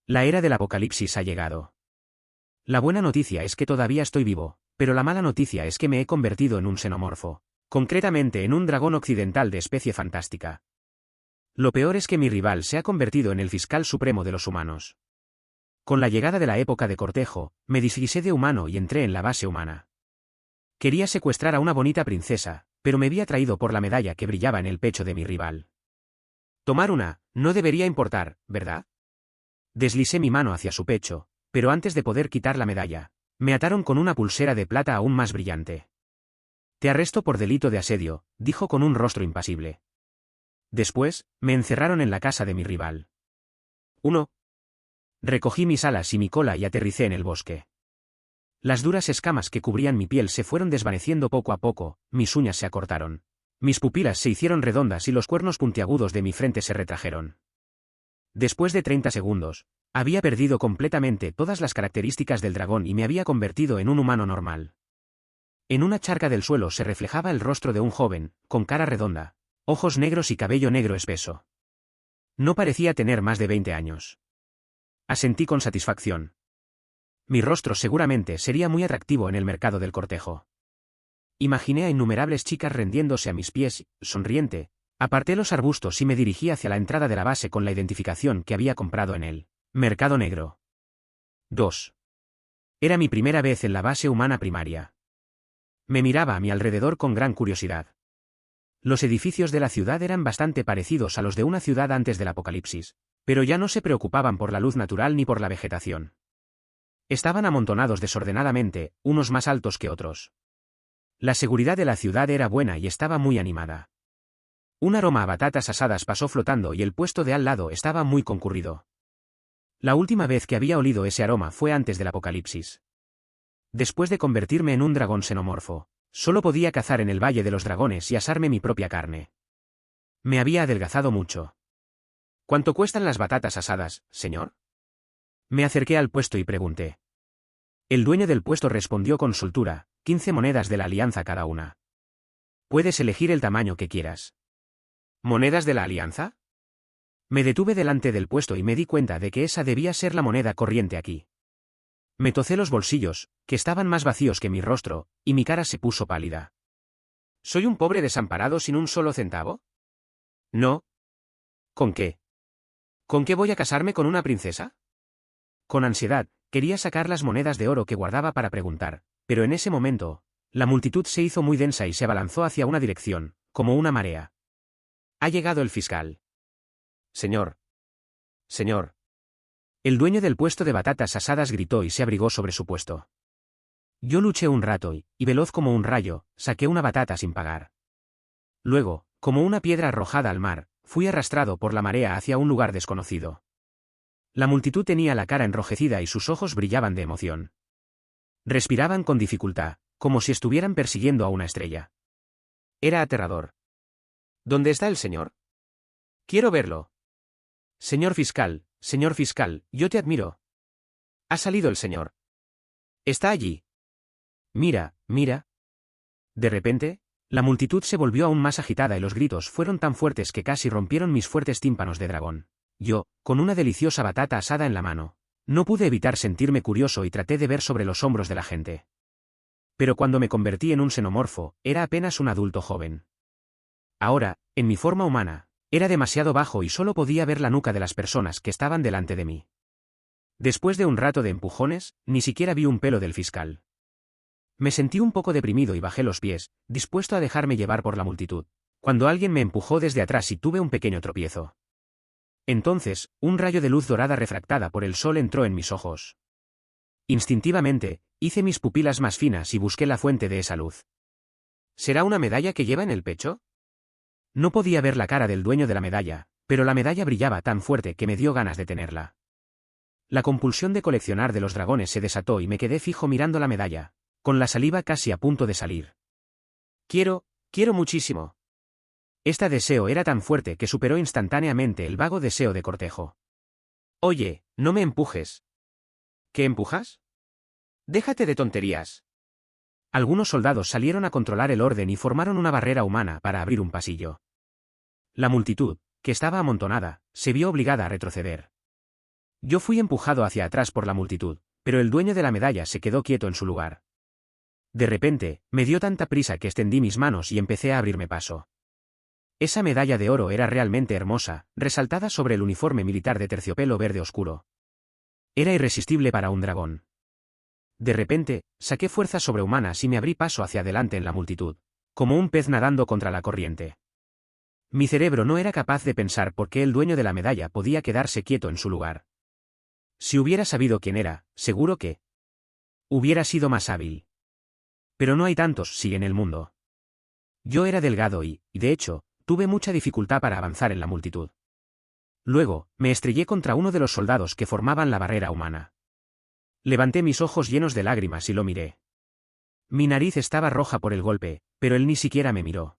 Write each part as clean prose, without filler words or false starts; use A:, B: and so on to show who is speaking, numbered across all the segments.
A: La era del apocalipsis ha llegado. La buena noticia es que todavía estoy vivo, pero la mala noticia es que me he convertido en un xenomorfo, concretamente en un dragón occidental de especie fantástica. Lo peor es que mi rival se ha convertido en el fiscal supremo de los humanos. Con la llegada de la época de cortejo, me disguisé de humano y entré en la base humana. Quería secuestrar a una bonita princesa, pero me vi atraído por la medalla que brillaba en el pecho de mi rival. Tomar una, no debería importar, ¿verdad? Deslicé mi mano hacia su pecho, pero antes de poder quitar la medalla, me ataron con una pulsera de plata aún más brillante. Te arresto por delito de asedio, dijo con un rostro impasible. Después, me encerraron en la casa de mi rival. 1. Recogí mis alas y mi cola y aterricé en el bosque. Las duras escamas que cubrían mi piel se fueron desvaneciendo poco a poco, mis uñas se acortaron. Mis pupilas se hicieron redondas y los cuernos puntiagudos de mi frente se retrajeron. Después de 30 segundos, había perdido completamente todas las características del dragón y me había convertido en un humano normal. En una charca del suelo se reflejaba el rostro de un joven, con cara redonda, ojos negros y cabello negro espeso. No parecía tener más de 20 años. Asentí con satisfacción. Mi rostro seguramente sería muy atractivo en el mercado del cortejo. Imaginé a innumerables chicas rendiéndose a mis pies, sonriente. Aparté los arbustos y me dirigí hacia la entrada de la base con la identificación que había comprado en el mercado negro. 2. Era mi primera vez en la base humana primaria. Me miraba a mi alrededor con gran curiosidad. Los edificios de la ciudad eran bastante parecidos a los de una ciudad antes del apocalipsis, pero ya no se preocupaban por la luz natural ni por la vegetación. Estaban amontonados desordenadamente, unos más altos que otros. La seguridad de la ciudad era buena y estaba muy animada. Un aroma a batatas asadas pasó flotando y el puesto de al lado estaba muy concurrido. La última vez que había olido ese aroma fue antes del apocalipsis. Después de convertirme en un dragón xenomorfo, solo podía cazar en el Valle de los Dragones y asarme mi propia carne. Me había adelgazado mucho. ¿Cuánto cuestan las batatas asadas, señor? Me acerqué al puesto y pregunté. El dueño del puesto respondió con soltura, 15 monedas de la alianza cada una. Puedes elegir el tamaño que quieras. ¿Monedas de la alianza? Me detuve delante del puesto y me di cuenta de que esa debía ser la moneda corriente aquí. Me tocé los bolsillos, que estaban más vacíos que mi rostro, y mi cara se puso pálida. ¿Soy un pobre desamparado sin un solo centavo? No. ¿Con qué? ¿Con qué voy a casarme con una princesa? Con ansiedad, quería sacar las monedas de oro que guardaba para preguntar, pero en ese momento, la multitud se hizo muy densa y se abalanzó hacia una dirección, como una marea. Ha llegado el fiscal. Señor. Señor. El dueño del puesto de batatas asadas gritó y se abrigó sobre su puesto. Yo luché un rato y, veloz como un rayo, saqué una batata sin pagar. Luego, como una piedra arrojada al mar, fui arrastrado por la marea hacia un lugar desconocido. La multitud tenía la cara enrojecida y sus ojos brillaban de emoción. Respiraban con dificultad, como si estuvieran persiguiendo a una estrella. Era aterrador. ¿Dónde está el señor? Quiero verlo. Señor fiscal, yo te admiro. Ha salido el señor. Está allí. Mira, mira. De repente, la multitud se volvió aún más agitada y los gritos fueron tan fuertes que casi rompieron mis fuertes tímpanos de dragón. Yo, con una deliciosa batata asada en la mano, no pude evitar sentirme curioso y traté de ver sobre los hombros de la gente. Pero cuando me convertí en un xenomorfo, era apenas un adulto joven. Ahora, en mi forma humana, era demasiado bajo y solo podía ver la nuca de las personas que estaban delante de mí. Después de un rato de empujones, ni siquiera vi un pelo del fiscal. Me sentí un poco deprimido y bajé los pies, dispuesto a dejarme llevar por la multitud, cuando alguien me empujó desde atrás y tuve un pequeño tropiezo. Entonces, un rayo de luz dorada refractada por el sol entró en mis ojos. Instintivamente, hice mis pupilas más finas y busqué la fuente de esa luz. ¿Será una medalla que lleva en el pecho? No podía ver la cara del dueño de la medalla, pero la medalla brillaba tan fuerte que me dio ganas de tenerla. La compulsión de coleccionar de los dragones se desató y me quedé fijo mirando la medalla, con la saliva casi a punto de salir. Quiero muchísimo. Este deseo era tan fuerte que superó instantáneamente el vago deseo de cortejo. Oye, no me empujes. ¿Qué empujas? Déjate de tonterías. Algunos soldados salieron a controlar el orden y formaron una barrera humana para abrir un pasillo. La multitud, que estaba amontonada, se vio obligada a retroceder. Yo fui empujado hacia atrás por la multitud, pero el dueño de la medalla se quedó quieto en su lugar. De repente, me dio tanta prisa que extendí mis manos y empecé a abrirme paso. Esa medalla de oro era realmente hermosa, resaltada sobre el uniforme militar de terciopelo verde oscuro. Era irresistible para un dragón. De repente, saqué fuerzas sobrehumanas y me abrí paso hacia adelante en la multitud, como un pez nadando contra la corriente. Mi cerebro no era capaz de pensar por qué el dueño de la medalla podía quedarse quieto en su lugar. Si hubiera sabido quién era, seguro que hubiera sido más hábil. Pero no hay tantos sí en el mundo. Yo era delgado y, de hecho, tuve mucha dificultad para avanzar en la multitud. Luego, me estrellé contra uno de los soldados que formaban la barrera humana. Levanté mis ojos llenos de lágrimas y lo miré. Mi nariz estaba roja por el golpe, pero él ni siquiera me miró.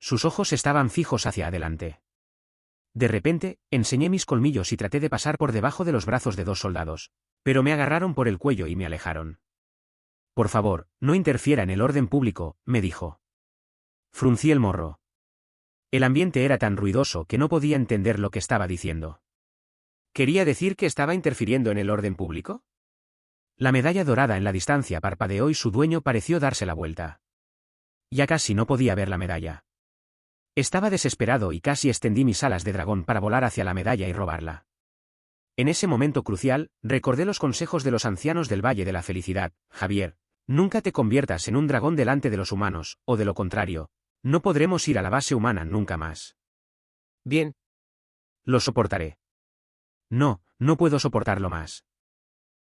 A: Sus ojos estaban fijos hacia adelante. De repente, enseñé mis colmillos y traté de pasar por debajo de los brazos de dos soldados, pero me agarraron por el cuello y me alejaron. Por favor, no interfiera en el orden público, me dijo. Fruncí el morro. El ambiente era tan ruidoso que no podía entender lo que estaba diciendo. ¿Quería decir que estaba interfiriendo en el orden público? La medalla dorada en la distancia parpadeó y su dueño pareció darse la vuelta. Ya casi no podía ver la medalla. Estaba desesperado y casi extendí mis alas de dragón para volar hacia la medalla y robarla. En ese momento crucial, recordé los consejos de los ancianos del Valle de la Felicidad. Javier, nunca te conviertas en un dragón delante de los humanos, o de lo contrario, no podremos ir a la base humana nunca más. Bien. Lo soportaré. No, no puedo soportarlo más.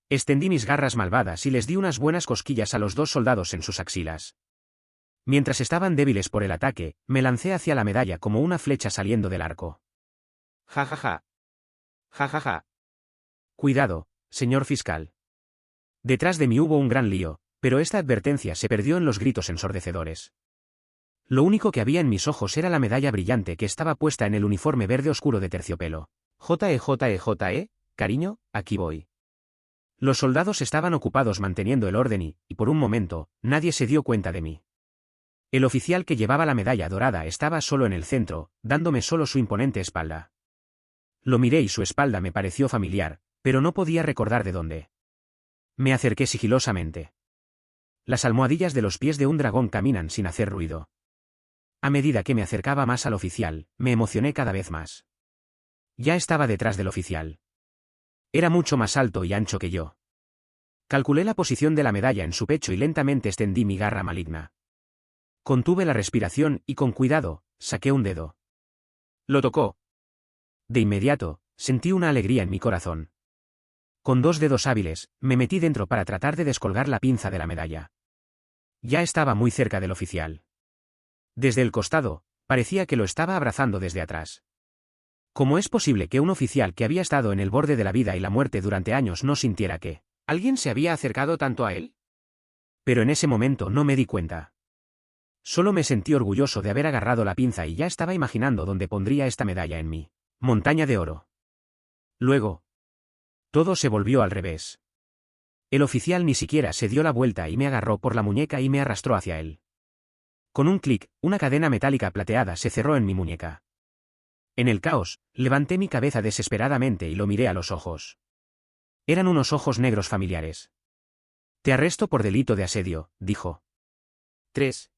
A: Extendí mis garras malvadas y les di unas buenas cosquillas a los dos soldados en sus axilas. Mientras estaban débiles por el ataque, me lancé hacia la medalla como una flecha saliendo del arco. Ja ja ja. Ja ja ja. Cuidado, señor fiscal. Detrás de mí hubo un gran lío, pero esta advertencia se perdió en los gritos ensordecedores. Lo único que había en mis ojos era la medalla brillante que estaba puesta en el uniforme verde oscuro de terciopelo. J, cariño, aquí voy. Los soldados estaban ocupados manteniendo el orden y, por un momento, nadie se dio cuenta de mí. El oficial que llevaba la medalla dorada estaba solo en el centro, dándome solo su imponente espalda. Lo miré y su espalda me pareció familiar, pero no podía recordar de dónde. Me acerqué sigilosamente. Las almohadillas de los pies de un dragón caminan sin hacer ruido. A medida que me acercaba más al oficial, me emocioné cada vez más. Ya estaba detrás del oficial. Era mucho más alto y ancho que yo. Calculé la posición de la medalla en su pecho y lentamente extendí mi garra maligna. Contuve la respiración y con cuidado, saqué un dedo. Lo tocó. De inmediato, sentí una alegría en mi corazón. Con dos dedos hábiles, me metí dentro para tratar de descolgar la pinza de la medalla. Ya estaba muy cerca del oficial. Desde el costado, parecía que lo estaba abrazando desde atrás. ¿Cómo es posible que un oficial que había estado en el borde de la vida y la muerte durante años no sintiera que alguien se había acercado tanto a él? Pero en ese momento no me di cuenta. Solo me sentí orgulloso de haber agarrado la pinza y ya estaba imaginando dónde pondría esta medalla en mi montaña de oro. Luego, todo se volvió al revés. El oficial ni siquiera se dio la vuelta y me agarró por la muñeca y me arrastró hacia él. Con un clic, una cadena metálica plateada se cerró en mi muñeca. En el caos, levanté mi cabeza desesperadamente y lo miré a los ojos. Eran unos ojos negros familiares. Te arresto por delito de asedio, dijo. 3.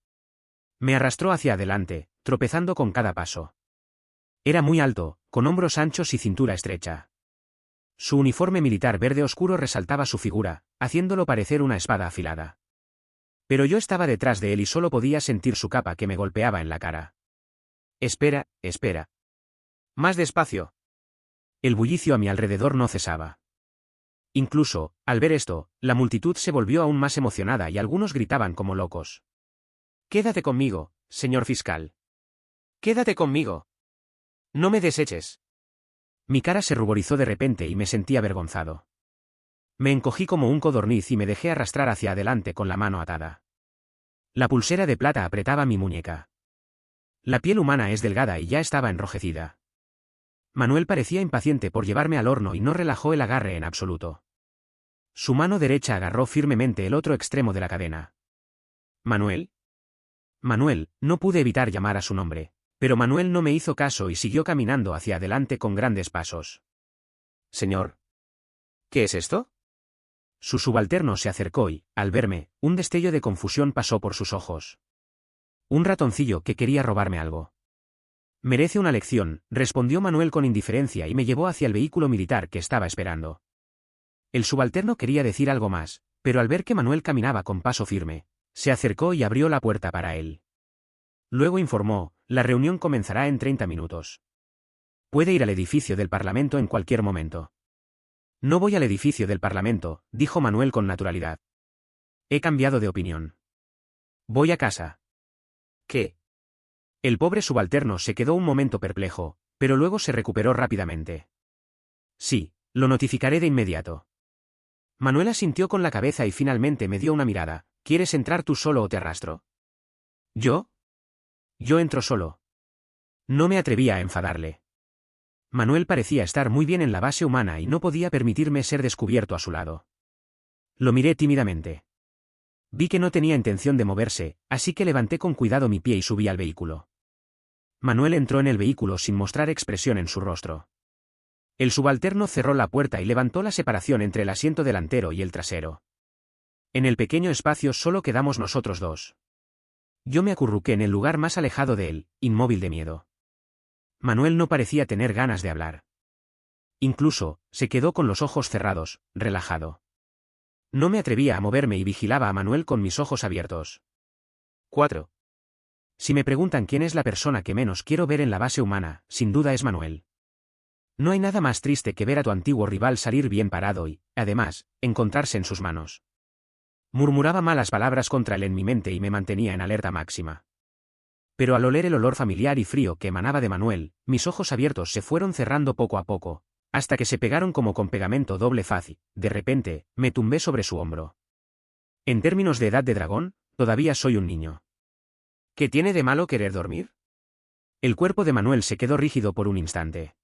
A: Me arrastró hacia adelante, tropezando con cada paso. Era muy alto, con hombros anchos y cintura estrecha. Su uniforme militar verde oscuro resaltaba su figura, haciéndolo parecer una espada afilada. Pero yo estaba detrás de él y solo podía sentir su capa que me golpeaba en la cara. Espera, espera. Más despacio. El bullicio a mi alrededor no cesaba. Incluso, al ver esto, la multitud se volvió aún más emocionada y algunos gritaban como locos. Quédate conmigo, señor fiscal. Quédate conmigo. No me deseches. Mi cara se ruborizó de repente y me sentí avergonzado. Me encogí como un codorniz y me dejé arrastrar hacia adelante con la mano atada. La pulsera de plata apretaba mi muñeca. La piel humana es delgada y ya estaba enrojecida. Manuel parecía impaciente por llevarme al horno y no relajó el agarre en absoluto. Su mano derecha agarró firmemente el otro extremo de la cadena. ¿Manuel? Manuel, no pude evitar llamar a su nombre, pero Manuel no me hizo caso y siguió caminando hacia adelante con grandes pasos. Señor, ¿Qué es esto? Su subalterno se acercó y, al verme, un destello de confusión pasó por sus ojos. Un ratoncillo que quería robarme algo. Merece una lección, respondió Manuel con indiferencia y me llevó hacia el vehículo militar que estaba esperando. El subalterno quería decir algo más, pero al ver que Manuel caminaba con paso firme, se acercó y abrió la puerta para él. Luego informó, la reunión comenzará en 30 minutos. Puede ir al edificio del Parlamento en cualquier momento. No voy al edificio del Parlamento, dijo Manuel con naturalidad. He cambiado de opinión. Voy a casa. ¿Qué? El pobre subalterno se quedó un momento perplejo, pero luego se recuperó rápidamente. Sí, lo notificaré de inmediato. Manuel asintió con la cabeza y finalmente me dio una mirada. ¿Quieres entrar tú solo o te arrastro? ¿Yo? Yo entro solo. No me atrevía a enfadarle. Manuel parecía estar muy bien en la base humana y no podía permitirme ser descubierto a su lado. Lo miré tímidamente. Vi que no tenía intención de moverse, así que levanté con cuidado mi pie y subí al vehículo. Manuel entró en el vehículo sin mostrar expresión en su rostro. El subalterno cerró la puerta y levantó la separación entre el asiento delantero y el trasero. En el pequeño espacio solo quedamos nosotros dos. Yo me acurruqué en el lugar más alejado de él, inmóvil de miedo. Manuel no parecía tener ganas de hablar. Incluso, se quedó con los ojos cerrados, relajado. No me atrevía a moverme y vigilaba a Manuel con mis ojos abiertos. 4. Si me preguntan quién es la persona que menos quiero ver en la base humana, sin duda es Manuel. No hay nada más triste que ver a tu antiguo rival salir bien parado y, además, encontrarse en sus manos. Murmuraba malas palabras contra él en mi mente y me mantenía en alerta máxima. Pero al oler el olor familiar y frío que emanaba de Manuel, mis ojos abiertos se fueron cerrando poco a poco, hasta que se pegaron como con pegamento doble faz y, de repente, me tumbé sobre su hombro. En términos de edad de dragón, todavía soy un niño. ¿Qué tiene de malo querer dormir? El cuerpo de Manuel se quedó rígido por un instante.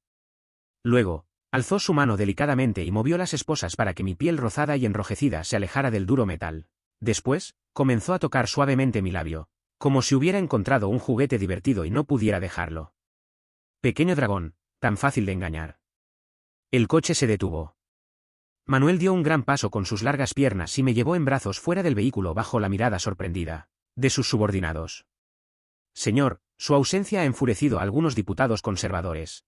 A: Luego, alzó su mano delicadamente y movió las esposas para que mi piel rozada y enrojecida se alejara del duro metal. Después, comenzó a tocar suavemente mi labio, como si hubiera encontrado un juguete divertido y no pudiera dejarlo. Pequeño dragón, tan fácil de engañar. El coche se detuvo. Manuel dio un gran paso con sus largas piernas y me llevó en brazos fuera del vehículo bajo la mirada sorprendida de sus subordinados. Señor, su ausencia ha enfurecido a algunos diputados conservadores.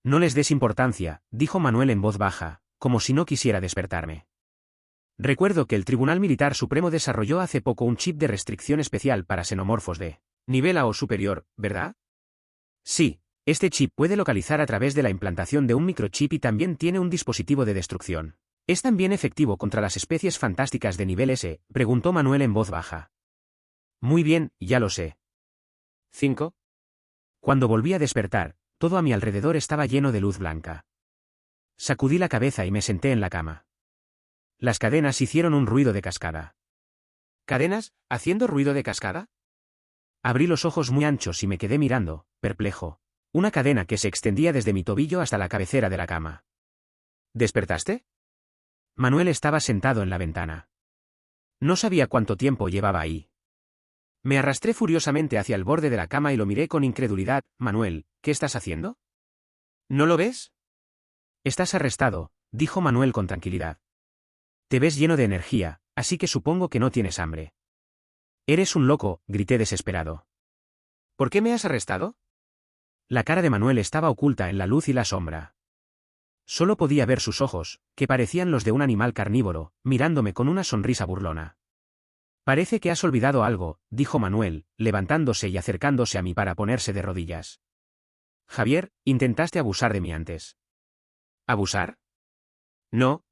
A: No les des importancia, dijo Manuel en voz baja, como si no quisiera despertarme. Recuerdo que el Tribunal Militar Supremo desarrolló hace poco un chip de restricción especial para xenomorfos de nivel A o superior, ¿verdad? Sí, este chip puede localizar a través de la implantación de un microchip y también tiene un dispositivo de destrucción. ¿Es también efectivo contra las especies fantásticas de nivel S? Preguntó Manuel en voz baja. Muy bien, ya lo sé. 5. Cuando volví a despertar, todo a mi alrededor estaba lleno de luz blanca. Sacudí la cabeza y me senté en la cama. Las cadenas hicieron un ruido de cascada. ¿Cadenas, haciendo ruido de cascada? Abrí los ojos muy anchos y me quedé mirando, perplejo. Una cadena que se extendía desde mi tobillo hasta la cabecera de la cama. ¿Despertaste? Manuel estaba sentado en la ventana. No sabía cuánto tiempo llevaba ahí. Me arrastré furiosamente hacia el borde de la cama y lo miré con incredulidad. Manuel, ¿qué estás haciendo? ¿No lo ves? Estás arrestado, dijo Manuel con tranquilidad. Te ves lleno de energía, así que supongo que no tienes hambre. Eres un loco, grité desesperado. ¿Por qué me has arrestado? La cara de Manuel estaba oculta en la luz y la sombra. Solo podía ver sus ojos, que parecían los de un animal carnívoro, mirándome con una sonrisa burlona. Parece que has olvidado algo, dijo Manuel, levantándose y acercándose a mí para ponerse de rodillas. Javier, intentaste abusar de mí antes. ¿Abusar? No.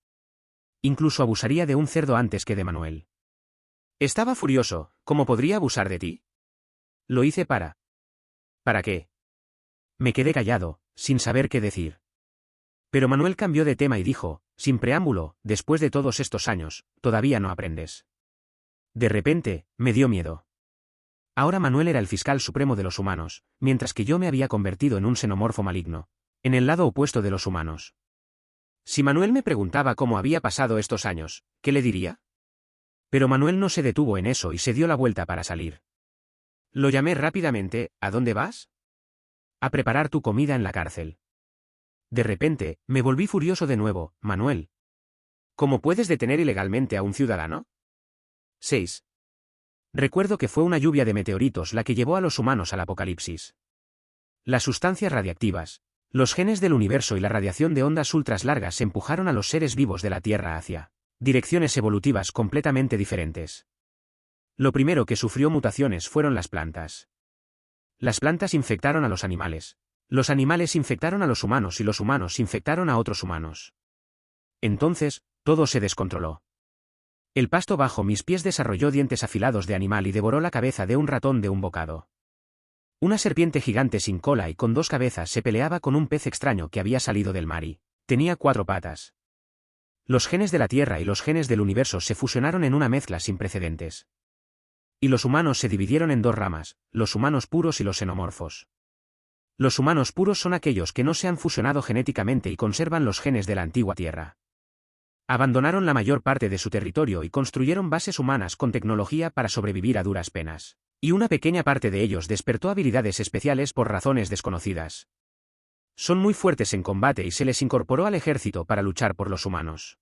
A: Incluso abusaría de un cerdo antes que de Manuel. Estaba furioso, ¿cómo podría abusar de ti? Lo hice para... ¿Para qué? Me quedé callado, sin saber qué decir. Pero Manuel cambió de tema y dijo, sin preámbulo, después de todos estos años, todavía no aprendes. De repente, me dio miedo. Ahora Manuel era el fiscal supremo de los humanos, mientras que yo me había convertido en un xenomorfo maligno, en el lado opuesto de los humanos. Si Manuel me preguntaba cómo había pasado estos años, ¿qué le diría? Pero Manuel no se detuvo en eso y se dio la vuelta para salir. Lo llamé rápidamente, ¿a dónde vas? A preparar tu comida en la cárcel. De repente, me volví furioso de nuevo. Manuel, ¿Cómo puedes detener ilegalmente a un ciudadano? 6. Recuerdo que fue una lluvia de meteoritos la que llevó a los humanos al apocalipsis. Las sustancias radiactivas, los genes del universo y la radiación de ondas ultras largas empujaron a los seres vivos de la Tierra hacia direcciones evolutivas completamente diferentes. Lo primero que sufrió mutaciones fueron las plantas. Las plantas infectaron a los animales infectaron a los humanos y los humanos infectaron a otros humanos. Entonces, todo se descontroló. El pasto bajo mis pies desarrolló dientes afilados de animal y devoró la cabeza de un ratón de un bocado. Una serpiente gigante sin cola y con 2 cabezas se peleaba con un pez extraño que había salido del mar y tenía 4 patas. Los genes de la Tierra y los genes del universo se fusionaron en una mezcla sin precedentes. Y los humanos se dividieron en 2 ramas, los humanos puros y los xenomorfos. Los humanos puros son aquellos que no se han fusionado genéticamente y conservan los genes de la antigua Tierra. Abandonaron la mayor parte de su territorio y construyeron bases humanas con tecnología para sobrevivir a duras penas. Y una pequeña parte de ellos despertó habilidades especiales por razones desconocidas. Son muy fuertes en combate y se les incorporó al ejército para luchar por los humanos.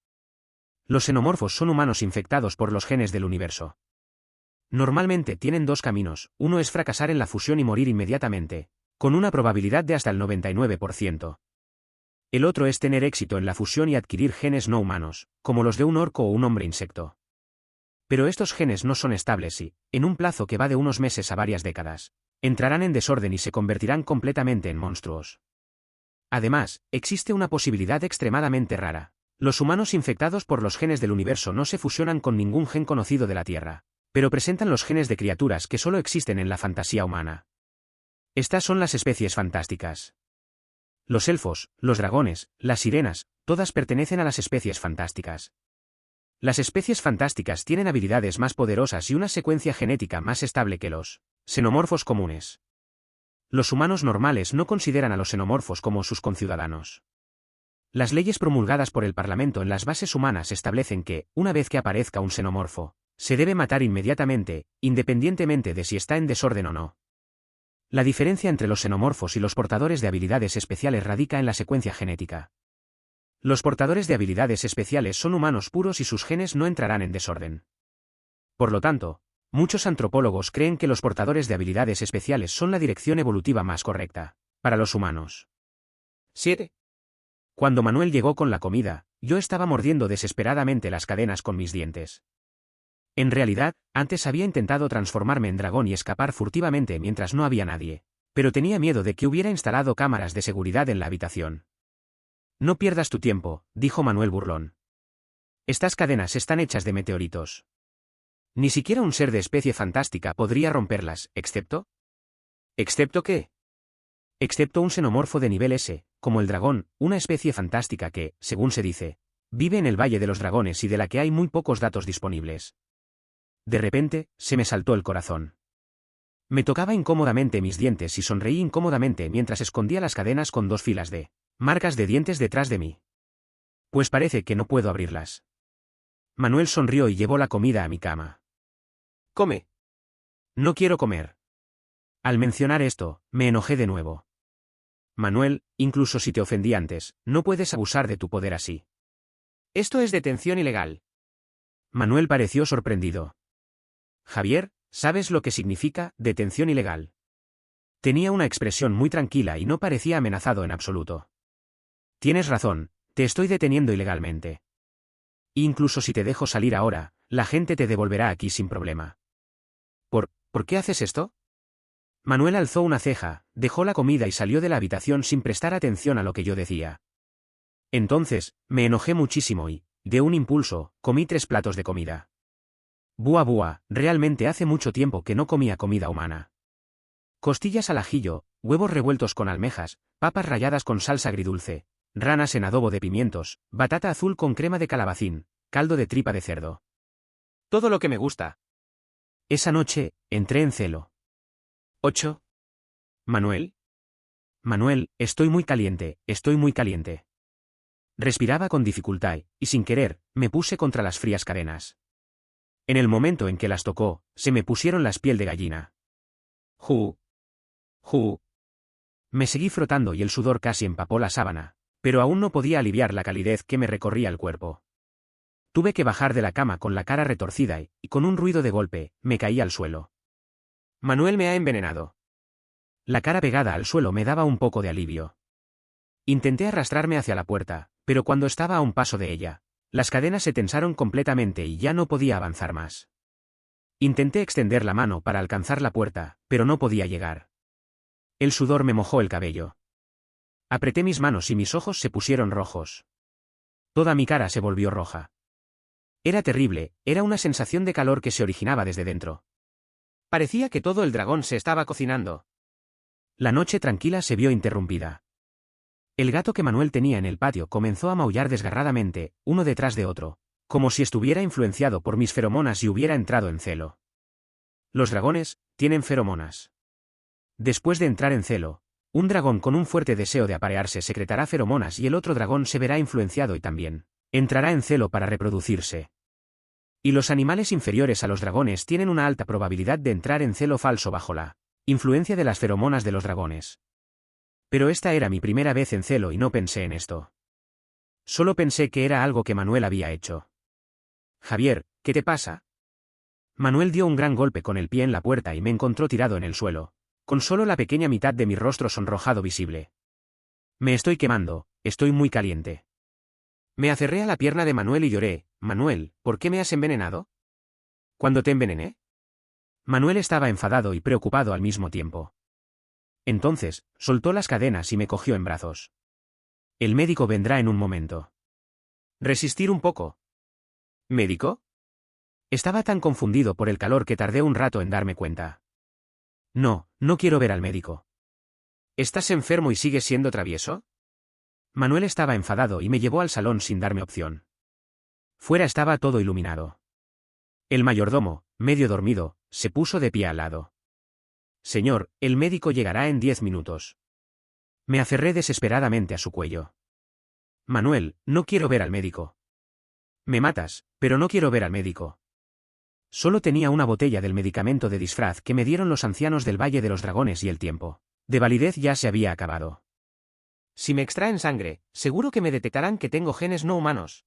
A: Los xenomorfos son humanos infectados por los genes del universo. Normalmente tienen 2 caminos, uno es fracasar en la fusión y morir inmediatamente, con una probabilidad de hasta el 99%. El otro es tener éxito en la fusión y adquirir genes no humanos, como los de un orco o un hombre insecto. Pero estos genes no son estables y, en un plazo que va de unos meses a varias décadas, entrarán en desorden y se convertirán completamente en monstruos. Además, existe una posibilidad extremadamente rara. Los humanos infectados por los genes del universo no se fusionan con ningún gen conocido de la Tierra, pero presentan los genes de criaturas que solo existen en la fantasía humana. Estas son las especies fantásticas. Los elfos, los dragones, las sirenas, todas pertenecen a las especies fantásticas. Las especies fantásticas tienen habilidades más poderosas y una secuencia genética más estable que los xenomorfos comunes. Los humanos normales no consideran a los xenomorfos como sus conciudadanos. Las leyes promulgadas por el Parlamento en las bases humanas establecen que, una vez que aparezca un xenomorfo, se debe matar inmediatamente, independientemente de si está en desorden o no. La diferencia entre los xenomorfos y los portadores de habilidades especiales radica en la secuencia genética. Los portadores de habilidades especiales son humanos puros y sus genes no entrarán en desorden. Por lo tanto, muchos antropólogos creen que los portadores de habilidades especiales son la dirección evolutiva más correcta para los humanos. 7. Cuando Manuel llegó con la comida, yo estaba mordiendo desesperadamente las cadenas con mis dientes. En realidad, antes había intentado transformarme en dragón y escapar furtivamente mientras no había nadie, pero tenía miedo de que hubiera instalado cámaras de seguridad en la habitación. No pierdas tu tiempo, dijo Manuel burlón. Estas cadenas están hechas de meteoritos. Ni siquiera un ser de especie fantástica podría romperlas, ¿excepto? ¿Excepto qué? Excepto un xenomorfo de nivel S, como el dragón, una especie fantástica que, según se dice, vive en el Valle de los Dragones y de la que hay muy pocos datos disponibles. De repente, se me saltó el corazón. Me tocaba incómodamente mis dientes y sonreí incómodamente mientras escondía las cadenas con 2 filas de marcas de dientes detrás de mí. Pues parece que no puedo abrirlas. Manuel sonrió y llevó la comida a mi cama. Come. No quiero comer. Al mencionar esto, me enojé de nuevo. Manuel, incluso si te ofendí antes, no puedes abusar de tu poder así. Esto es detención ilegal. Manuel pareció sorprendido. Javier, ¿sabes lo que significa detención ilegal? Tenía una expresión muy tranquila y no parecía amenazado en absoluto. Tienes razón, te estoy deteniendo ilegalmente. Incluso si te dejo salir ahora, la gente te devolverá aquí sin problema. ¿Por qué haces esto? Manuel alzó una ceja, dejó la comida y salió de la habitación sin prestar atención a lo que yo decía. Entonces, me enojé muchísimo y, de un impulso, comí 3 platos de comida. Buah, realmente hace mucho tiempo que no comía comida humana. Costillas al ajillo, huevos revueltos con almejas, papas ralladas con salsa agridulce, ranas en adobo de pimientos, batata azul con crema de calabacín, caldo de tripa de cerdo. Todo lo que me gusta. Esa noche, entré en celo. 8. Manuel. Manuel, estoy muy caliente, estoy muy caliente. Respiraba con dificultad y, sin querer, me puse contra las frías cadenas. En el momento en que las tocó, se me pusieron las piel de gallina. ¡Ju! Me seguí frotando y el sudor casi empapó la sábana, pero aún no podía aliviar la calidez que me recorría el cuerpo. Tuve que bajar de la cama con la cara retorcida y con un ruido de golpe, me caí al suelo. Manuel me ha envenenado. La cara pegada al suelo me daba un poco de alivio. Intenté arrastrarme hacia la puerta, pero cuando estaba a un paso de ella, las cadenas se tensaron completamente y ya no podía avanzar más. Intenté extender la mano para alcanzar la puerta, pero no podía llegar. El sudor me mojó el cabello. Apreté mis manos y mis ojos se pusieron rojos. Toda mi cara se volvió roja. Era terrible, era una sensación de calor que se originaba desde dentro. Parecía que todo el dragón se estaba cocinando. La noche tranquila se vio interrumpida. El gato que Manuel tenía en el patio comenzó a maullar desgarradamente, uno detrás de otro, como si estuviera influenciado por mis feromonas y hubiera entrado en celo. Los dragones tienen feromonas. Después de entrar en celo, un dragón con un fuerte deseo de aparearse secretará feromonas y el otro dragón se verá influenciado y también entrará en celo para reproducirse. Y los animales inferiores a los dragones tienen una alta probabilidad de entrar en celo falso bajo la influencia de las feromonas de los dragones. Pero esta era mi primera vez en celo y no pensé en esto. Solo pensé que era algo que Manuel había hecho. Javier, ¿qué te pasa? Manuel dio un gran golpe con el pie en la puerta y me encontró tirado en el suelo, con solo la pequeña mitad de mi rostro sonrojado visible. Me estoy quemando, estoy muy caliente. Me aferré a la pierna de Manuel y lloré. Manuel, ¿por qué me has envenenado? ¿Cuándo te envenené? Manuel estaba enfadado y preocupado al mismo tiempo. Entonces, soltó las cadenas y me cogió en brazos. El médico vendrá en un momento. Resistir un poco. ¿Médico? Estaba tan confundido por el calor que tardé un rato en darme cuenta. No, no quiero ver al médico. ¿Estás enfermo y sigues siendo travieso? Manuel estaba enfadado y me llevó al salón sin darme opción. Fuera estaba todo iluminado. El mayordomo, medio dormido, se puso de pie al lado. Señor, el médico llegará en 10 minutos. Me aferré desesperadamente a su cuello. Manuel, no quiero ver al médico. Me matas, pero no quiero ver al médico. Solo tenía una botella del medicamento de disfraz que me dieron los ancianos del Valle de los Dragones y el tiempo de validez ya se había acabado. Si me extraen sangre, seguro que me detectarán que tengo genes no humanos.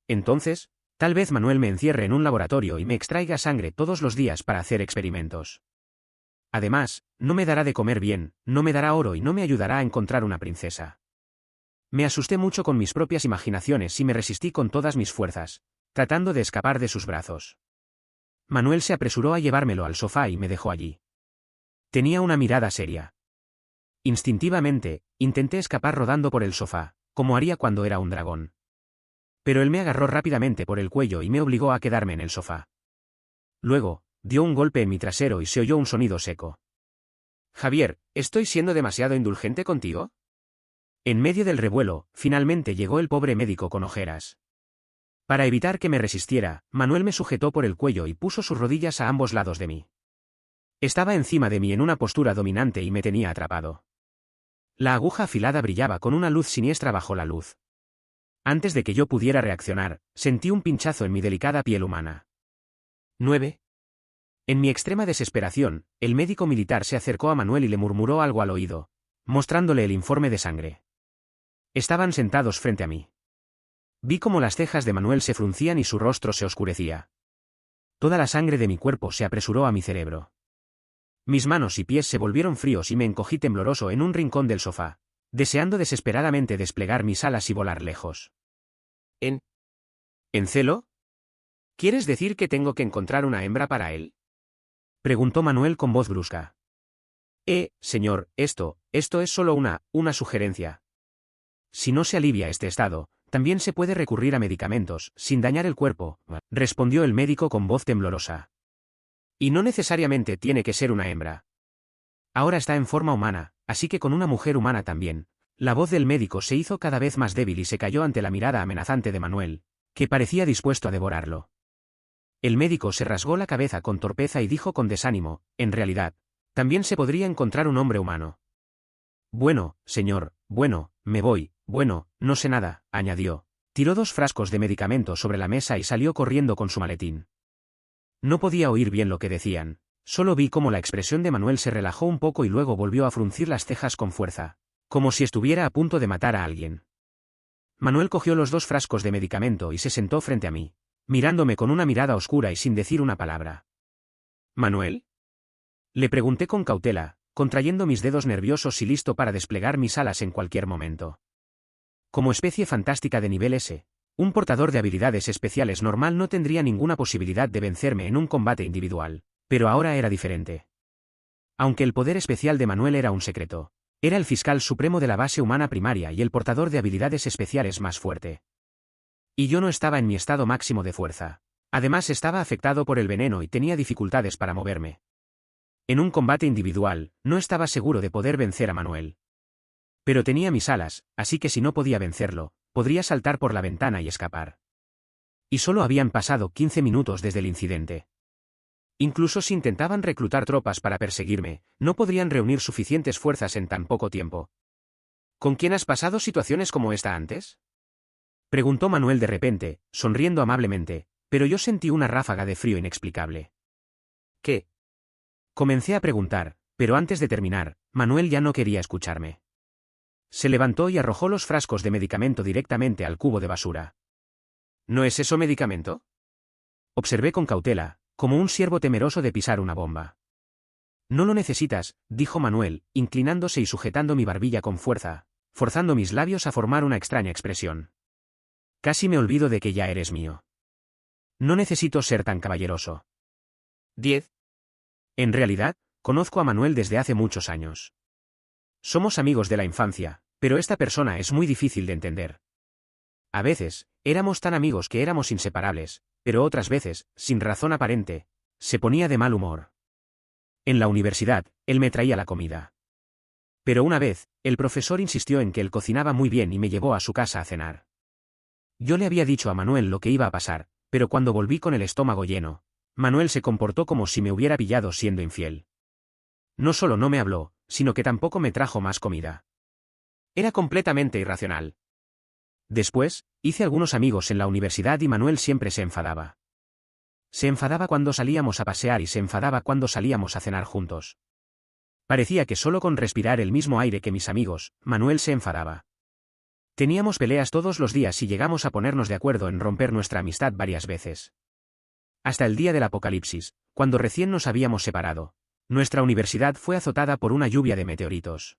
A: Entonces, tal vez Manuel me encierre en un laboratorio y me extraiga sangre todos los días para hacer experimentos. Además, no me dará de comer bien, no me dará oro y no me ayudará a encontrar una princesa. Me asusté mucho con mis propias imaginaciones y me resistí con todas mis fuerzas, tratando de escapar de sus brazos. Manuel se apresuró a llevármelo al sofá y me dejó allí. Tenía una mirada seria. Instintivamente, intenté escapar rodando por el sofá, como haría cuando era un dragón. Pero él me agarró rápidamente por el cuello y me obligó a quedarme en el sofá. Luego, dio un golpe en mi trasero y se oyó un sonido seco. Javier, ¿estoy siendo demasiado indulgente contigo? En medio del revuelo, finalmente llegó el pobre médico con ojeras. Para evitar que me resistiera, Manuel me sujetó por el cuello y puso sus rodillas a ambos lados de mí. Estaba encima de mí en una postura dominante y me tenía atrapado. La aguja afilada brillaba con una luz siniestra bajo la luz. Antes de que yo pudiera reaccionar, sentí un pinchazo en mi delicada piel humana. 9. En mi extrema desesperación, el médico militar se acercó a Manuel y le murmuró algo al oído, mostrándole el informe de sangre. Estaban sentados frente a mí. Vi cómo las cejas de Manuel se fruncían y su rostro se oscurecía. Toda la sangre de mi cuerpo se apresuró a mi cerebro. Mis manos y pies se volvieron fríos y me encogí tembloroso en un rincón del sofá, deseando desesperadamente desplegar mis alas y volar lejos. ¿En celo? ¿Quieres decir que tengo que encontrar una hembra para él? Preguntó Manuel con voz brusca. Señor, esto es solo una sugerencia. Si no se alivia este estado, también se puede recurrir a medicamentos, sin dañar el cuerpo, respondió el médico con voz temblorosa. Y no necesariamente tiene que ser una hembra. Ahora está en forma humana, así que con una mujer humana también. La voz del médico se hizo cada vez más débil y se cayó ante la mirada amenazante de Manuel, que parecía dispuesto a devorarlo. El médico se rasgó la cabeza con torpeza y dijo con desánimo, en realidad, también se podría encontrar un hombre humano. Bueno, señor, me voy, no sé nada, añadió. Tiró 2 frascos de medicamentos sobre la mesa y salió corriendo con su maletín. No podía oír bien lo que decían, solo vi cómo la expresión de Manuel se relajó un poco y luego volvió a fruncir las cejas con fuerza, como si estuviera a punto de matar a alguien. Manuel cogió los 2 frascos de medicamento y se sentó frente a mí, mirándome con una mirada oscura y sin decir una palabra. ¿Manuel? Le pregunté con cautela, contrayendo mis dedos nerviosos y listo para desplegar mis alas en cualquier momento. Como especie fantástica de nivel S, un portador de habilidades especiales normal no tendría ninguna posibilidad de vencerme en un combate individual, pero ahora era diferente. Aunque el poder especial de Manuel era un secreto, era el fiscal supremo de la base humana primaria y el portador de habilidades especiales más fuerte. Y yo no estaba en mi estado máximo de fuerza. Además estaba afectado por el veneno y tenía dificultades para moverme. En un combate individual, no estaba seguro de poder vencer a Manuel. Pero tenía mis alas, así que si no podía vencerlo, podría saltar por la ventana y escapar. Y solo habían pasado 15 minutos desde el incidente. Incluso si intentaban reclutar tropas para perseguirme, no podrían reunir suficientes fuerzas en tan poco tiempo. ¿Con quién has pasado situaciones como esta antes?, preguntó Manuel de repente, sonriendo amablemente, pero yo sentí una ráfaga de frío inexplicable. ¿Qué? Comencé a preguntar, pero antes de terminar, Manuel ya no quería escucharme. Se levantó y arrojó los frascos de medicamento directamente al cubo de basura. ¿No es eso medicamento?, observé con cautela, como un ciervo temeroso de pisar una bomba. No lo necesitas, dijo Manuel, inclinándose y sujetando mi barbilla con fuerza, forzando mis labios a formar una extraña expresión. Casi me olvido de que ya eres mío. No necesito ser tan caballeroso. 10. En realidad, conozco a Manuel desde hace muchos años. Somos amigos de la infancia, pero esta persona es muy difícil de entender. A veces, éramos tan amigos que éramos inseparables, pero otras veces, sin razón aparente, se ponía de mal humor. En la universidad, él me traía la comida. Pero una vez, el profesor insistió en que él cocinaba muy bien y me llevó a su casa a cenar. Yo le había dicho a Manuel lo que iba a pasar, pero cuando volví con el estómago lleno, Manuel se comportó como si me hubiera pillado siendo infiel. No solo no me habló, sino que tampoco me trajo más comida. Era completamente irracional. Después, hice algunos amigos en la universidad y Manuel siempre se enfadaba. Se enfadaba cuando salíamos a pasear y se enfadaba cuando salíamos a cenar juntos. Parecía que solo con respirar el mismo aire que mis amigos, Manuel se enfadaba. Teníamos peleas todos los días y llegamos a ponernos de acuerdo en romper nuestra amistad varias veces. Hasta el día del apocalipsis, cuando recién nos habíamos separado, nuestra universidad fue azotada por una lluvia de meteoritos.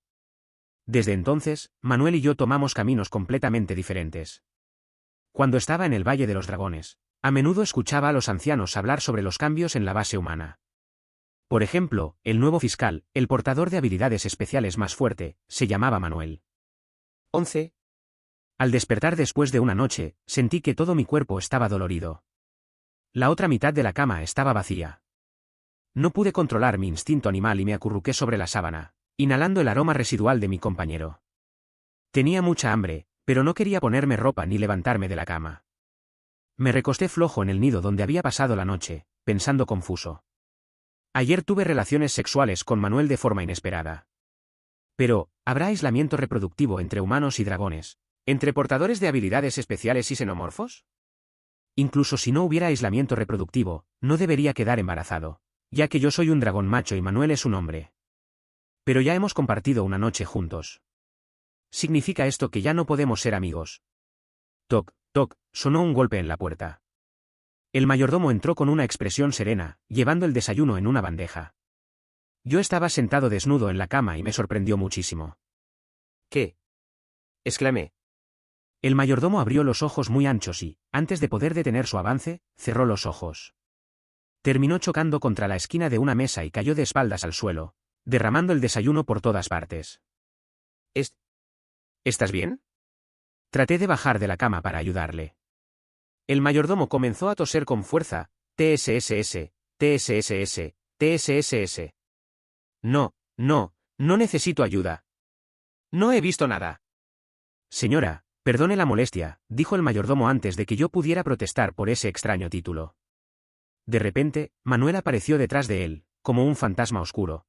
A: Desde entonces, Manuel y yo tomamos caminos completamente diferentes. Cuando estaba en el Valle de los Dragones, a menudo escuchaba a los ancianos hablar sobre los cambios en la base humana. Por ejemplo, el nuevo fiscal, el portador de habilidades especiales más fuerte, se llamaba Manuel. 11. Al despertar después de una noche, sentí que todo mi cuerpo estaba dolorido. La otra mitad de la cama estaba vacía. No pude controlar mi instinto animal y me acurruqué sobre la sábana, inhalando el aroma residual de mi compañero. Tenía mucha hambre, pero no quería ponerme ropa ni levantarme de la cama. Me recosté flojo en el nido donde había pasado la noche, pensando confuso. Ayer tuve relaciones sexuales con Manuel de forma inesperada. Pero, ¿habrá aislamiento reproductivo entre humanos y dragones, entre portadores de habilidades especiales y xenomorfos? Incluso si no hubiera aislamiento reproductivo, no debería quedar embarazado, ya que yo soy un dragón macho y Manuel es un hombre. Pero ya hemos compartido una noche juntos. ¿Significa esto que ya no podemos ser amigos? Toc, toc, sonó un golpe en la puerta. El mayordomo entró con una expresión serena, llevando el desayuno en una bandeja. Yo estaba sentado desnudo en la cama y me sorprendió muchísimo. ¿Qué?, exclamé. El mayordomo abrió los ojos muy anchos y, antes de poder detener su avance, cerró los ojos. Terminó chocando contra la esquina de una mesa y cayó de espaldas al suelo, derramando el desayuno por todas partes. ¿Estás bien?, traté de bajar de la cama para ayudarle. El mayordomo comenzó a toser con fuerza, TSSS, TSSS, TSSS. No necesito ayuda. No he visto nada. Señora, perdone la molestia, dijo el mayordomo antes de que yo pudiera protestar por ese extraño título. De repente, Manuel apareció detrás de él, como un fantasma oscuro.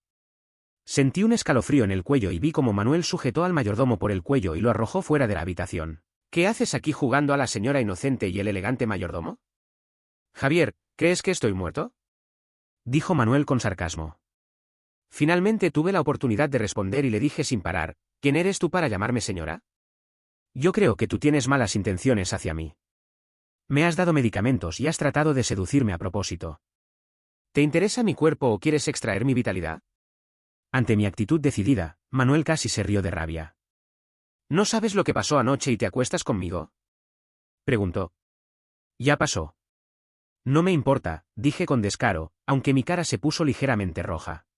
A: Sentí un escalofrío en el cuello y vi cómo Manuel sujetó al mayordomo por el cuello y lo arrojó fuera de la habitación. ¿Qué haces aquí jugando a la señora inocente y el elegante mayordomo? Javier, ¿crees que estoy muerto?, dijo Manuel con sarcasmo. Finalmente tuve la oportunidad de responder y le dije sin parar, ¿quién eres tú para llamarme señora? Yo creo que tú tienes malas intenciones hacia mí. Me has dado medicamentos y has tratado de seducirme a propósito. ¿Te interesa mi cuerpo o quieres extraer mi vitalidad? Ante mi actitud decidida, Manuel casi se rió de rabia. ¿No sabes lo que pasó anoche y te acuestas conmigo?, preguntó. Ya pasó. No me importa, dije con descaro, aunque mi cara se puso ligeramente roja.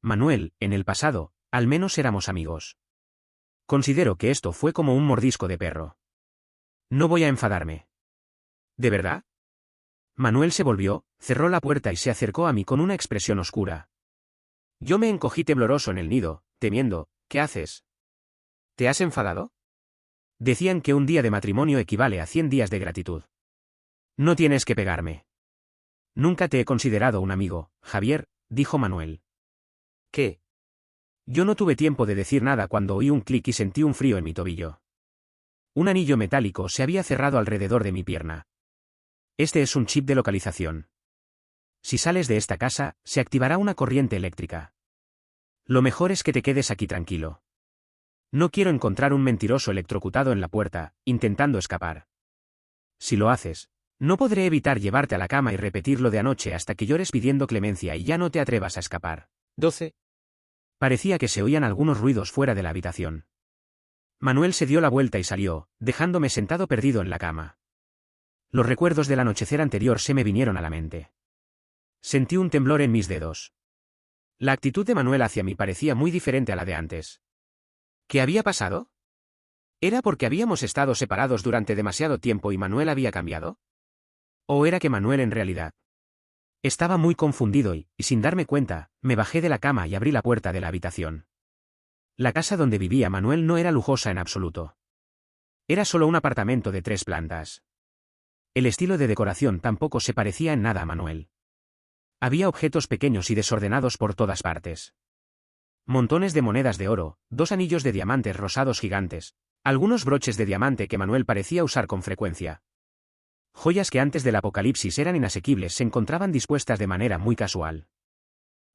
A: Manuel, en el pasado, al menos éramos amigos. Considero que esto fue como un mordisco de perro. No voy a enfadarme. ¿De verdad? Manuel se volvió, cerró la puerta y se acercó a mí con una expresión oscura. Yo me encogí tembloroso en el nido, temiendo. ¿Qué haces? ¿Te has enfadado? Decían que un día de matrimonio equivale a 100 días de gratitud. No tienes que pegarme. Nunca te he considerado un amigo, Javier, dijo Manuel. ¿Qué? Yo no tuve tiempo de decir nada cuando oí un clic y sentí un frío en mi tobillo. Un anillo metálico se había cerrado alrededor de mi pierna. Este es un chip de localización. Si sales de esta casa, se activará una corriente eléctrica. Lo mejor es que te quedes aquí tranquilo. No quiero encontrar un mentiroso electrocutado en la puerta, intentando escapar. Si lo haces, no podré evitar llevarte a la cama y repetir lo de anoche hasta que llores pidiendo clemencia y ya no te atrevas a escapar. 12. Parecía que se oían algunos ruidos fuera de la habitación. Manuel se dio la vuelta y salió, dejándome sentado perdido en la cama. Los recuerdos del anochecer anterior se me vinieron a la mente. Sentí un temblor en mis dedos. La actitud de Manuel hacia mí parecía muy diferente a la de antes. ¿Qué había pasado? ¿Era porque habíamos estado separados durante demasiado tiempo y Manuel había cambiado? ¿O era que Manuel en realidad? Estaba muy confundido y, sin darme cuenta, me bajé de la cama y abrí la puerta de la habitación. La casa donde vivía Manuel no era lujosa en absoluto. Era solo un apartamento de 3 plantas. El estilo de decoración tampoco se parecía en nada a Manuel. Había objetos pequeños y desordenados por todas partes. Montones de monedas de oro, 2 anillos de diamantes rosados gigantes, algunos broches de diamante que Manuel parecía usar con frecuencia. Joyas que antes del apocalipsis eran inasequibles se encontraban dispuestas de manera muy casual.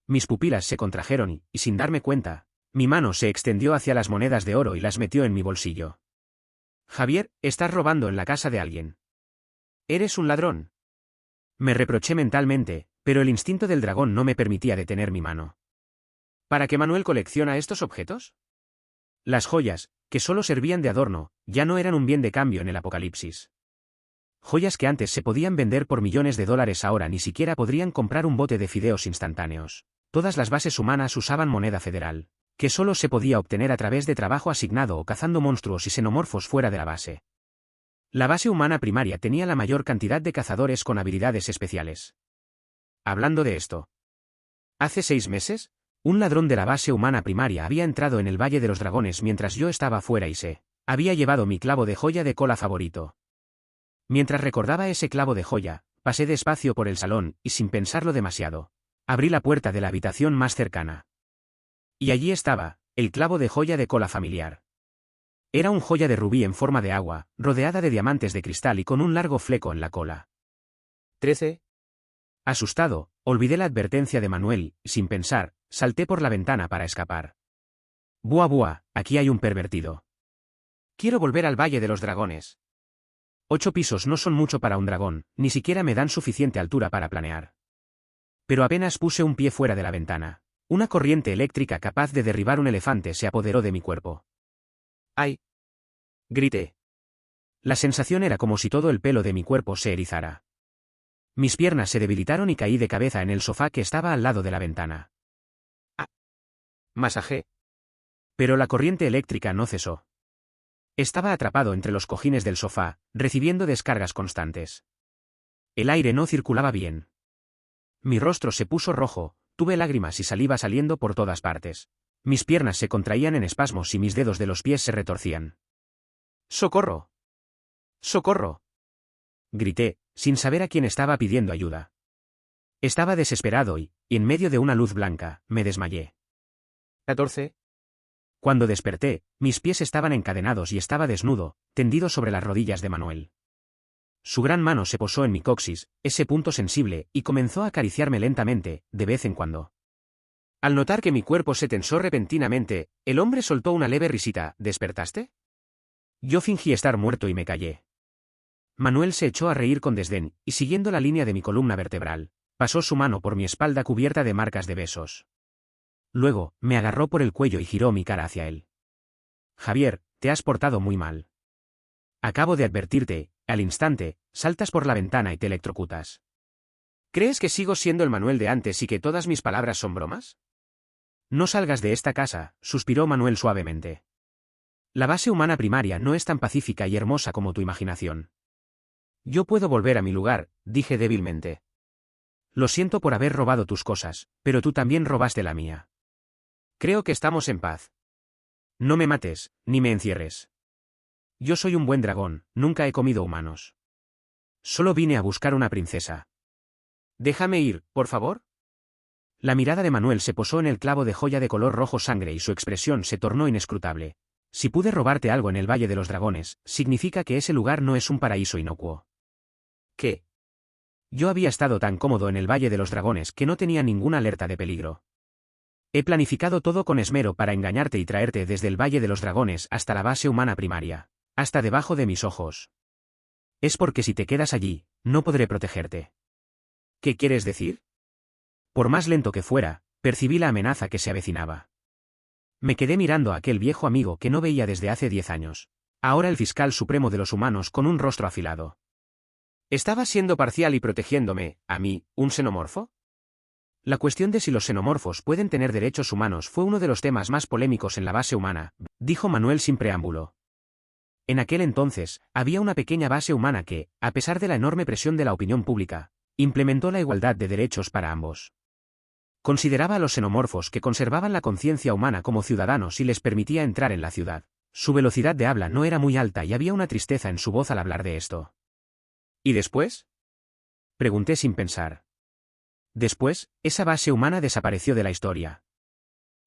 A: Mis pupilas se contrajeron y, sin darme cuenta, mi mano se extendió hacia las monedas de oro y las metió en mi bolsillo. Javier, estás robando en la casa de alguien. ¿Eres un ladrón? Me reproché mentalmente, pero el instinto del dragón no me permitía detener mi mano. ¿Para qué Manuel colecciona estos objetos? Las joyas, que solo servían de adorno, ya no eran un bien de cambio en el apocalipsis. Joyas que antes se podían vender por millones de dólares ahora ni siquiera podrían comprar un bote de fideos instantáneos. Todas las bases humanas usaban moneda federal, que solo se podía obtener a través de trabajo asignado o cazando monstruos y xenomorfos fuera de la base. La base humana primaria tenía la mayor cantidad de cazadores con habilidades especiales. Hablando de esto. Hace 6 meses, un ladrón de la base humana primaria había entrado en el Valle de los Dragones mientras yo estaba fuera y se había llevado mi clavo de joya de cola favorito. Mientras recordaba ese clavo de joya, pasé despacio por el salón y sin pensarlo demasiado, abrí la puerta de la habitación más cercana. Y allí estaba, el clavo de joya de cola familiar. Era un joya de rubí en forma de agua, rodeada de diamantes de cristal y con un largo fleco en la cola. 13. Asustado, olvidé la advertencia de Manuel y, sin pensar, salté por la ventana para escapar. Buah buah, aquí hay un pervertido. Quiero volver al Valle de los Dragones. 8 pisos no son mucho para un dragón, ni siquiera me dan suficiente altura para planear. Pero apenas puse un pie fuera de la ventana, una corriente eléctrica capaz de derribar un elefante se apoderó de mi cuerpo. ¡Ay! Grité. La sensación era como si todo el pelo de mi cuerpo se erizara. Mis piernas se debilitaron y caí de cabeza en el sofá que estaba al lado de la ventana. ¡Ah! Masajé. Pero la corriente eléctrica no cesó. Estaba atrapado entre los cojines del sofá, recibiendo descargas constantes. El aire no circulaba bien. Mi rostro se puso rojo, tuve lágrimas y saliva saliendo por todas partes. Mis piernas se contraían en espasmos y mis dedos de los pies se retorcían. ¡Socorro! ¡Socorro! Grité, sin saber a quién estaba pidiendo ayuda. Estaba desesperado y, en medio de una luz blanca, me desmayé. 14. Cuando desperté, mis pies estaban encadenados y estaba desnudo, tendido sobre las rodillas de Manuel. Su gran mano se posó en mi coxis, ese punto sensible, y comenzó a acariciarme lentamente, de vez en cuando. Al notar que mi cuerpo se tensó repentinamente, el hombre soltó una leve risita. ¿Despertaste? Yo fingí estar muerto y me callé. Manuel se echó a reír con desdén, y siguiendo la línea de mi columna vertebral, pasó su mano por mi espalda cubierta de marcas de besos. Luego, me agarró por el cuello y giró mi cara hacia él. Javier, te has portado muy mal. Acabo de advertirte, al instante, saltas por la ventana y te electrocutas. ¿Crees que sigo siendo el Manuel de antes y que todas mis palabras son bromas? No salgas de esta casa, suspiró Manuel suavemente. La base humana primaria no es tan pacífica y hermosa como tu imaginación. Yo puedo volver a mi lugar, dije débilmente. Lo siento por haber robado tus cosas, pero tú también robaste la mía. Creo que estamos en paz. No me mates, ni me encierres. Yo soy un buen dragón, nunca he comido humanos. Solo vine a buscar una princesa. Déjame ir, por favor. La mirada de Manuel se posó en el clavo de joya de color rojo sangre y su expresión se tornó inescrutable. Si pude robarte algo en el Valle de los Dragones, significa que ese lugar no es un paraíso inocuo. ¿Qué? Yo había estado tan cómodo en el Valle de los Dragones que no tenía ninguna alerta de peligro. He planificado todo con esmero para engañarte y traerte desde el Valle de los Dragones hasta la base humana primaria, hasta debajo de mis ojos. Es porque si te quedas allí, no podré protegerte. ¿Qué quieres decir? Por más lento que fuera, percibí la amenaza que se avecinaba. Me quedé mirando a aquel viejo amigo que no veía desde hace 10 años. Ahora el fiscal supremo de los humanos con un rostro afilado. ¿Estaba siendo parcial y protegiéndome, a mí, un xenomorfo? La cuestión de si los xenomorfos pueden tener derechos humanos fue uno de los temas más polémicos en la base humana, dijo Manuel sin preámbulo. En aquel entonces, había una pequeña base humana que, a pesar de la enorme presión de la opinión pública, implementó la igualdad de derechos para ambos. Consideraba a los xenomorfos que conservaban la conciencia humana como ciudadanos y les permitía entrar en la ciudad. Su velocidad de habla no era muy alta y había una tristeza en su voz al hablar de esto. ¿Y después? Pregunté sin pensar. Después, esa base humana desapareció de la historia.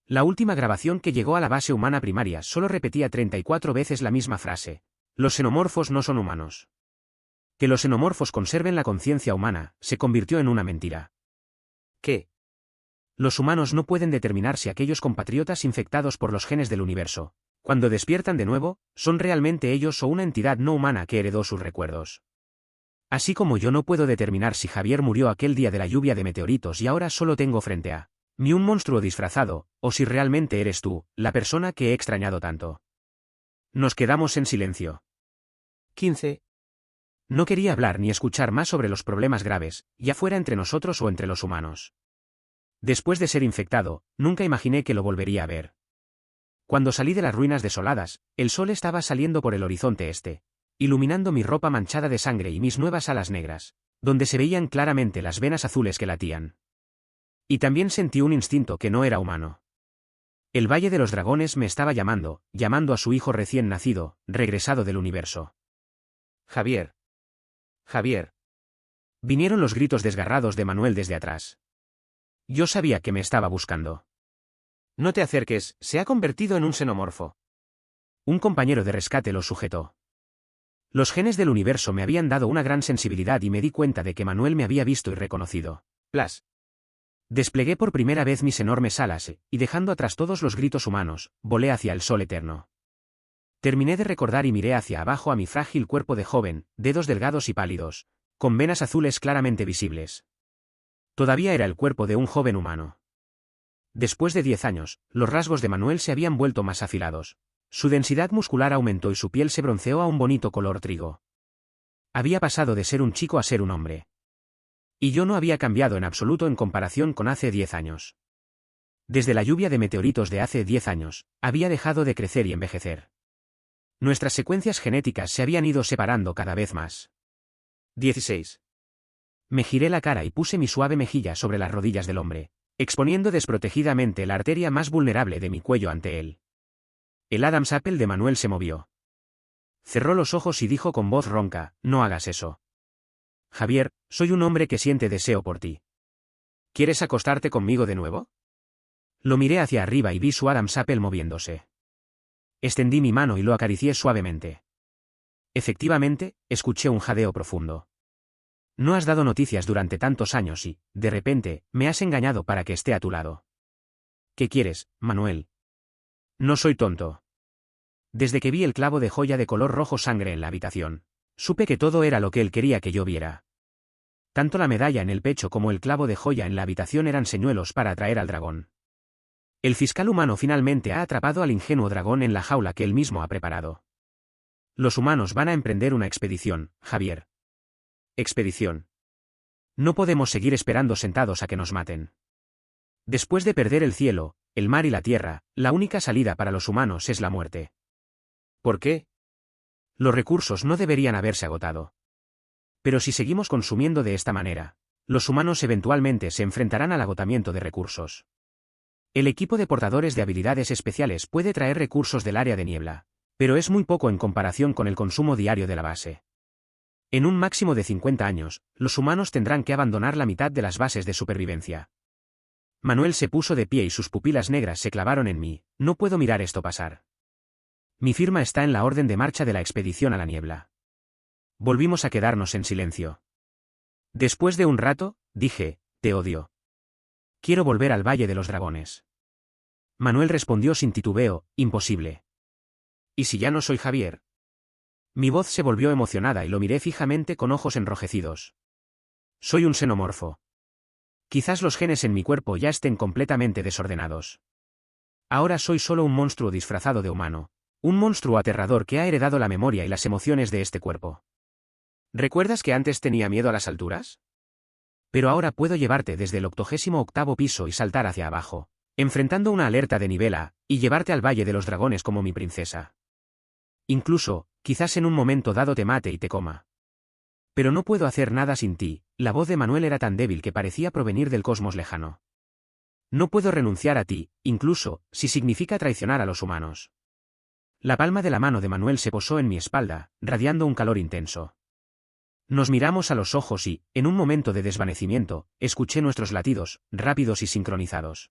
A: La última grabación que llegó a la base humana primaria solo repetía 34 veces la misma frase. Los xenomorfos no son humanos. Que los xenomorfos conserven la conciencia humana, se convirtió en una mentira. ¿Qué? Los humanos no pueden determinar si aquellos compatriotas infectados por los genes del universo, cuando despiertan de nuevo, son realmente ellos o una entidad no humana que heredó sus recuerdos. Así como yo no puedo determinar si Javier murió aquel día de la lluvia de meteoritos y ahora solo tengo frente a mí un monstruo disfrazado, o si realmente eres tú, la persona que he extrañado tanto. Nos quedamos en silencio. 15. No quería hablar ni escuchar más sobre los problemas graves, ya fuera entre nosotros o entre los humanos. Después de ser infectado, nunca imaginé que lo volvería a ver. Cuando salí de las ruinas desoladas, el sol estaba saliendo por el horizonte este, iluminando mi ropa manchada de sangre y mis nuevas alas negras, donde se veían claramente las venas azules que latían. Y también sentí un instinto que no era humano. El Valle de los Dragones me estaba llamando a su hijo recién nacido, regresado del universo. Javier. Javier. Vinieron los gritos desgarrados de Manuel desde atrás. Yo sabía que me estaba buscando. No te acerques, se ha convertido en un xenomorfo. Un compañero de rescate lo sujetó. Los genes del universo me habían dado una gran sensibilidad y me di cuenta de que Manuel me había visto y reconocido. Plas. Desplegué por primera vez mis enormes alas y dejando atrás todos los gritos humanos, volé hacia el sol eterno. Terminé de recordar y miré hacia abajo a mi frágil cuerpo de joven, dedos delgados y pálidos, con venas azules claramente visibles. Todavía era el cuerpo de un joven humano. Después de 10 años, los rasgos de Manuel se habían vuelto más afilados. Su densidad muscular aumentó y su piel se bronceó a un bonito color trigo. Había pasado de ser un chico a ser un hombre. Y yo no había cambiado en absoluto en comparación con hace 10 años. Desde la lluvia de meteoritos de hace 10 años, había dejado de crecer y envejecer. Nuestras secuencias genéticas se habían ido separando cada vez más. 16. Me giré la cara y puse mi suave mejilla sobre las rodillas del hombre, exponiendo desprotegidamente la arteria más vulnerable de mi cuello ante él. El Adam's Apple de Manuel se movió. Cerró los ojos y dijo con voz ronca, no hagas eso. Javier, soy un hombre que siente deseo por ti. ¿Quieres acostarte conmigo de nuevo? Lo miré hacia arriba y vi su Adam's Apple moviéndose. Extendí mi mano y lo acaricié suavemente. Efectivamente, escuché un jadeo profundo. No has dado noticias durante tantos años y, de repente, me has engañado para que esté a tu lado. ¿Qué quieres, Manuel? No soy tonto. Desde que vi el clavo de joya de color rojo sangre en la habitación, supe que todo era lo que él quería que yo viera. Tanto la medalla en el pecho como el clavo de joya en la habitación eran señuelos para atraer al dragón. El fiscal humano finalmente ha atrapado al ingenuo dragón en la jaula que él mismo ha preparado. Los humanos van a emprender una expedición, Javier. Expedición. No podemos seguir esperando sentados a que nos maten. Después de perder el cielo, el mar y la tierra, la única salida para los humanos es la muerte. ¿Por qué? Los recursos no deberían haberse agotado. Pero si seguimos consumiendo de esta manera, los humanos eventualmente se enfrentarán al agotamiento de recursos. El equipo de portadores de habilidades especiales puede traer recursos del área de niebla, pero es muy poco en comparación con el consumo diario de la base. En un máximo de 50 años, los humanos tendrán que abandonar la mitad de las bases de supervivencia. Manuel se puso de pie y sus pupilas negras se clavaron en mí. No puedo mirar esto pasar. Mi firma está en la orden de marcha de la expedición a la niebla. Volvimos a quedarnos en silencio. Después de un rato, dije, te odio. Quiero volver al Valle de los Dragones. Manuel respondió sin titubeo, imposible. ¿Y si ya no soy Javier? Mi voz se volvió emocionada y lo miré fijamente con ojos enrojecidos. Soy un xenomorfo. Quizás los genes en mi cuerpo ya estén completamente desordenados. Ahora soy solo un monstruo disfrazado de humano, un monstruo aterrador que ha heredado la memoria y las emociones de este cuerpo. ¿Recuerdas que antes tenía miedo a las alturas? Pero ahora puedo llevarte desde el 88º piso y saltar hacia abajo, enfrentando una alerta de nivel A, y llevarte al Valle de los Dragones como mi princesa. Incluso, quizás en un momento dado te mate y te coma. Pero no puedo hacer nada sin ti. La voz de Manuel era tan débil que parecía provenir del cosmos lejano. No puedo renunciar a ti, incluso, si significa traicionar a los humanos. La palma de la mano de Manuel se posó en mi espalda, radiando un calor intenso. Nos miramos a los ojos y, en un momento de desvanecimiento, escuché nuestros latidos, rápidos y sincronizados.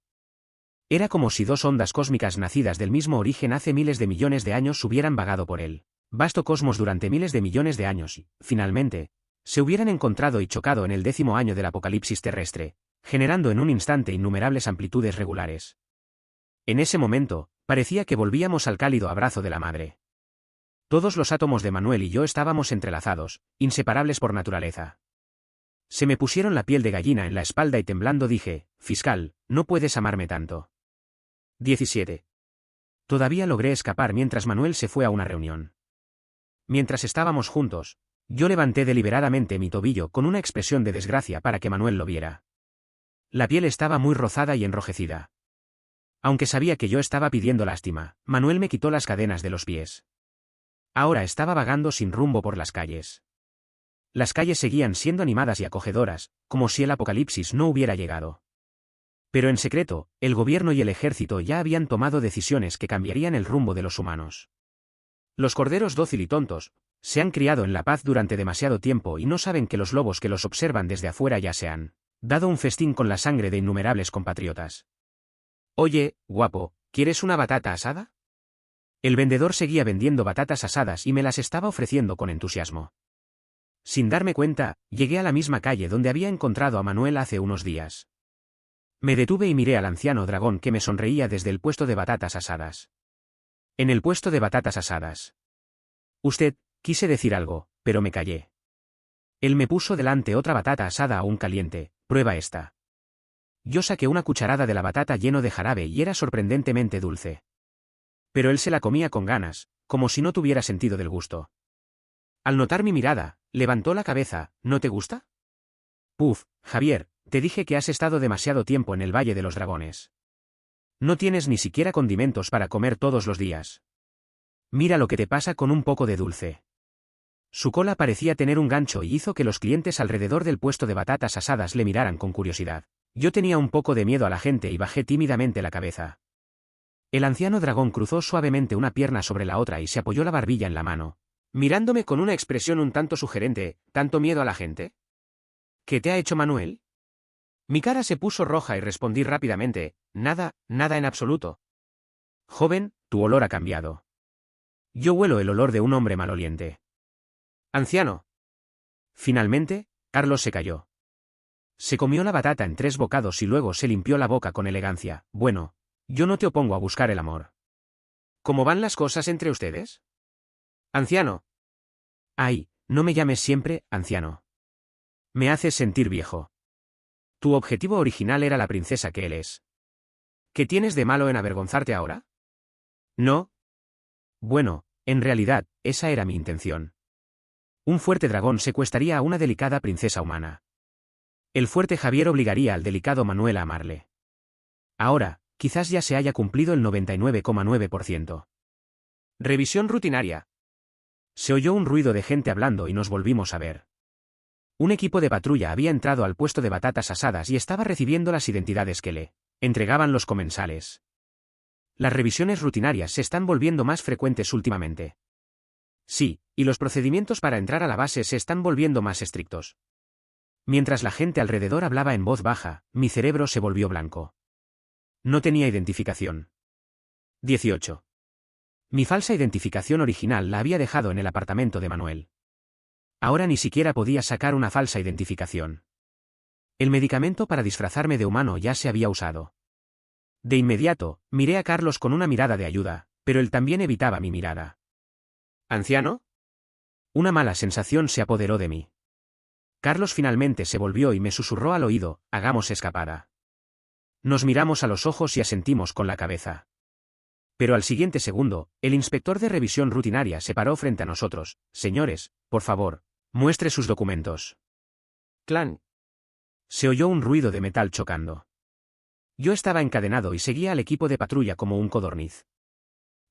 A: Era como si dos ondas cósmicas nacidas del mismo origen hace miles de millones de años hubieran vagado por él vasto cosmos durante miles de millones de años y, finalmente, se hubieran encontrado y chocado en el 10º año del apocalipsis terrestre, generando en un instante innumerables amplitudes regulares. En ese momento, parecía que volvíamos al cálido abrazo de la madre. Todos los átomos de Manuel y yo estábamos entrelazados, inseparables por naturaleza. Se me pusieron la piel de gallina en la espalda y temblando dije, fiscal, no puedes amarme tanto. 17. Todavía logré escapar mientras Manuel se fue a una reunión. Mientras estábamos juntos, yo levanté deliberadamente mi tobillo con una expresión de desgracia para que Manuel lo viera. La piel estaba muy rozada y enrojecida. Aunque sabía que yo estaba pidiendo lástima, Manuel me quitó las cadenas de los pies. Ahora estaba vagando sin rumbo por las calles. Las calles seguían siendo animadas y acogedoras, como si el apocalipsis no hubiera llegado. Pero en secreto, el gobierno y el ejército ya habían tomado decisiones que cambiarían el rumbo de los humanos. Los corderos dócil y tontos se han criado en la paz durante demasiado tiempo y no saben que los lobos que los observan desde afuera ya se han dado un festín con la sangre de innumerables compatriotas. Oye, guapo, ¿quieres una batata asada? El vendedor seguía vendiendo batatas asadas y me las estaba ofreciendo con entusiasmo. Sin darme cuenta, llegué a la misma calle donde había encontrado a Manuel hace unos días. Me detuve y miré al anciano dragón que me sonreía desde el puesto de batatas asadas. En el puesto de batatas asadas. Usted, quise decir algo, pero me callé. Él me puso delante otra batata asada aún caliente. Prueba esta. Yo saqué una cucharada de la batata lleno de jarabe y era sorprendentemente dulce. Pero él se la comía con ganas, como si no tuviera sentido del gusto. Al notar mi mirada, levantó la cabeza. ¿No te gusta? Puf, Javier, te dije que has estado demasiado tiempo en el Valle de los Dragones. No tienes ni siquiera condimentos para comer todos los días. Mira lo que te pasa con un poco de dulce. Su cola parecía tener un gancho y hizo que los clientes alrededor del puesto de batatas asadas le miraran con curiosidad. Yo tenía un poco de miedo a la gente y bajé tímidamente la cabeza. El anciano dragón cruzó suavemente una pierna sobre la otra y se apoyó la barbilla en la mano, mirándome con una expresión un tanto sugerente. ¿Tanto miedo a la gente? ¿Qué te ha hecho Manuel? Mi cara se puso roja y respondí rápidamente, nada, nada en absoluto. Joven, tu olor ha cambiado. Yo huelo el olor de un hombre maloliente. Anciano. Finalmente, Carlos se calló. Se comió la batata en 3 bocados y luego se limpió la boca con elegancia. Bueno, yo no te opongo a buscar el amor. ¿Cómo van las cosas entre ustedes? Anciano. Ay, no me llames siempre, anciano. Me haces sentir viejo. Tu objetivo original era la princesa que él es. ¿Qué tienes de malo en avergonzarte ahora? No. Bueno, en realidad, esa era mi intención. Un fuerte dragón secuestraría a una delicada princesa humana. El fuerte Javier obligaría al delicado Manuel a amarle. Ahora, quizás ya se haya cumplido el 99,9%. Revisión rutinaria. Se oyó un ruido de gente hablando y nos volvimos a ver. Un equipo de patrulla había entrado al puesto de batatas asadas y estaba recibiendo las identidades que le entregaban los comensales. Las revisiones rutinarias se están volviendo más frecuentes últimamente. Sí, y los procedimientos para entrar a la base se están volviendo más estrictos. Mientras la gente alrededor hablaba en voz baja, mi cerebro se volvió blanco. No tenía identificación. 18. Mi falsa identificación original la había dejado en el apartamento de Manuel. Ahora ni siquiera podía sacar una falsa identificación. El medicamento para disfrazarme de humano ya se había usado. De inmediato, miré a Carlos con una mirada de ayuda, pero él también evitaba mi mirada. ¿Anciano? Una mala sensación se apoderó de mí. Carlos finalmente se volvió y me susurró al oído, hagamos escapada. Nos miramos a los ojos y asentimos con la cabeza. Pero al siguiente segundo, el inspector de revisión rutinaria se paró frente a nosotros. Señores, por favor, muestre sus documentos. Clan. Se oyó un ruido de metal chocando. Yo estaba encadenado y seguía al equipo de patrulla como un codorniz.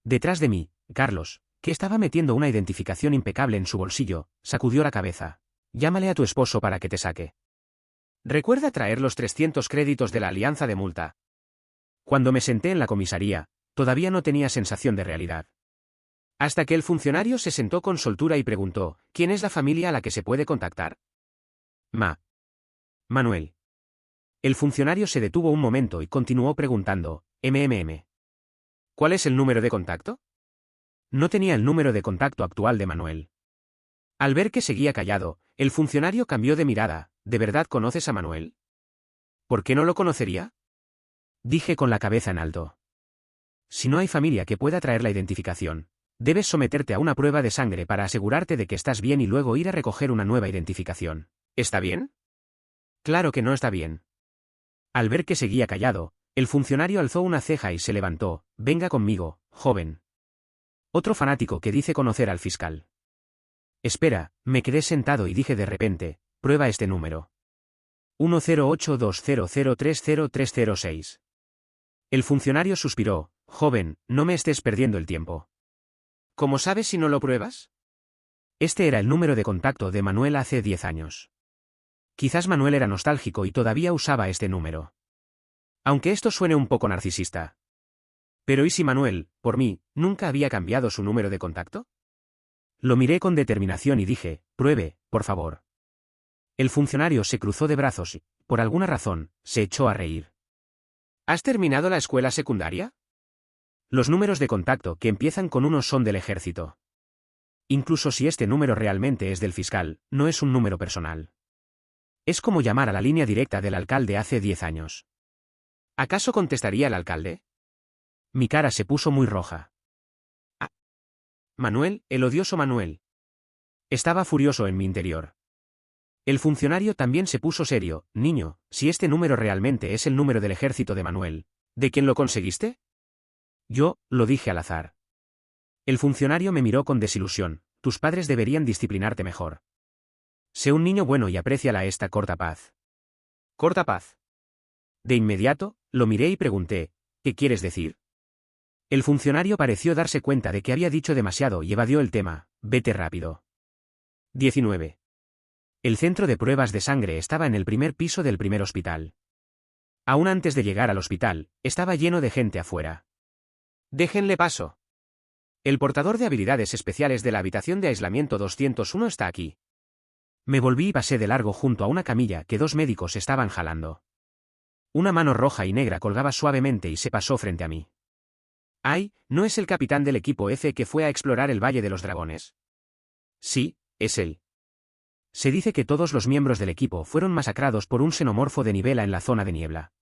A: Detrás de mí, Carlos, que estaba metiendo una identificación impecable en su bolsillo, sacudió la cabeza. Llámale a tu esposo para que te saque. Recuerda traer los 300 créditos de la alianza de multa. Cuando me senté en la comisaría, todavía no tenía sensación de realidad. Hasta que el funcionario se sentó con soltura y preguntó, ¿quién es la familia a la que se puede contactar? Manuel. El funcionario se detuvo un momento y continuó preguntando, ¿Cuál es el número de contacto? No tenía el número de contacto actual de Manuel. Al ver que seguía callado, el funcionario cambió de mirada. ¿De verdad conoces a Manuel? ¿Por qué no lo conocería? Dije con la cabeza en alto. Si no hay familia que pueda traer la identificación, debes someterte a una prueba de sangre para asegurarte de que estás bien y luego ir a recoger una nueva identificación. ¿Está bien? Claro que no está bien. Al ver que seguía callado, el funcionario alzó una ceja y se levantó. Venga conmigo, joven. Otro fanático que dice conocer al fiscal. Espera, me quedé sentado y dije de repente, prueba este número. 10820030306. El funcionario suspiró, joven, no me estés perdiendo el tiempo. ¿Cómo sabes si no lo pruebas? Este era el número de contacto de Manuel hace 10 años. Quizás Manuel era nostálgico y todavía usaba este número. Aunque esto suene un poco narcisista. Pero ¿y si Manuel, por mí, nunca había cambiado su número de contacto? Lo miré con determinación y dije, pruebe, por favor. El funcionario se cruzó de brazos y, por alguna razón, se echó a reír. ¿Has terminado la escuela secundaria? Los números de contacto que empiezan con 1 son del ejército. Incluso si este número realmente es del fiscal, no es un número personal. Es como llamar a la línea directa del alcalde hace 10 años. ¿Acaso contestaría el alcalde? Mi cara se puso muy roja. Ah. Manuel, el odioso Manuel. Estaba furioso en mi interior. El funcionario también se puso serio. Niño, si este número realmente es el número del ejército de Manuel, ¿de quién lo conseguiste? Yo, lo dije al azar. El funcionario me miró con desilusión. Tus padres deberían disciplinarte mejor. Sé un niño bueno y apréciala esta corta paz. ¿Corta paz? De inmediato, lo miré y pregunté, ¿qué quieres decir? El funcionario pareció darse cuenta de que había dicho demasiado y evadió el tema. Vete rápido. 19. El centro de pruebas de sangre estaba en el primer piso del primer hospital. Aún antes de llegar al hospital, estaba lleno de gente afuera. Déjenle paso. El portador de habilidades especiales de la habitación de aislamiento 201 está aquí. Me volví y pasé de largo junto a una camilla que 2 médicos estaban jalando. Una mano roja y negra colgaba suavemente y se pasó frente a mí. ¡Ay! ¿No es el capitán del equipo F que fue a explorar el Valle de los Dragones? Sí, es él. Se dice que todos los miembros del equipo fueron masacrados por un xenomorfo de Nivela en la zona de niebla.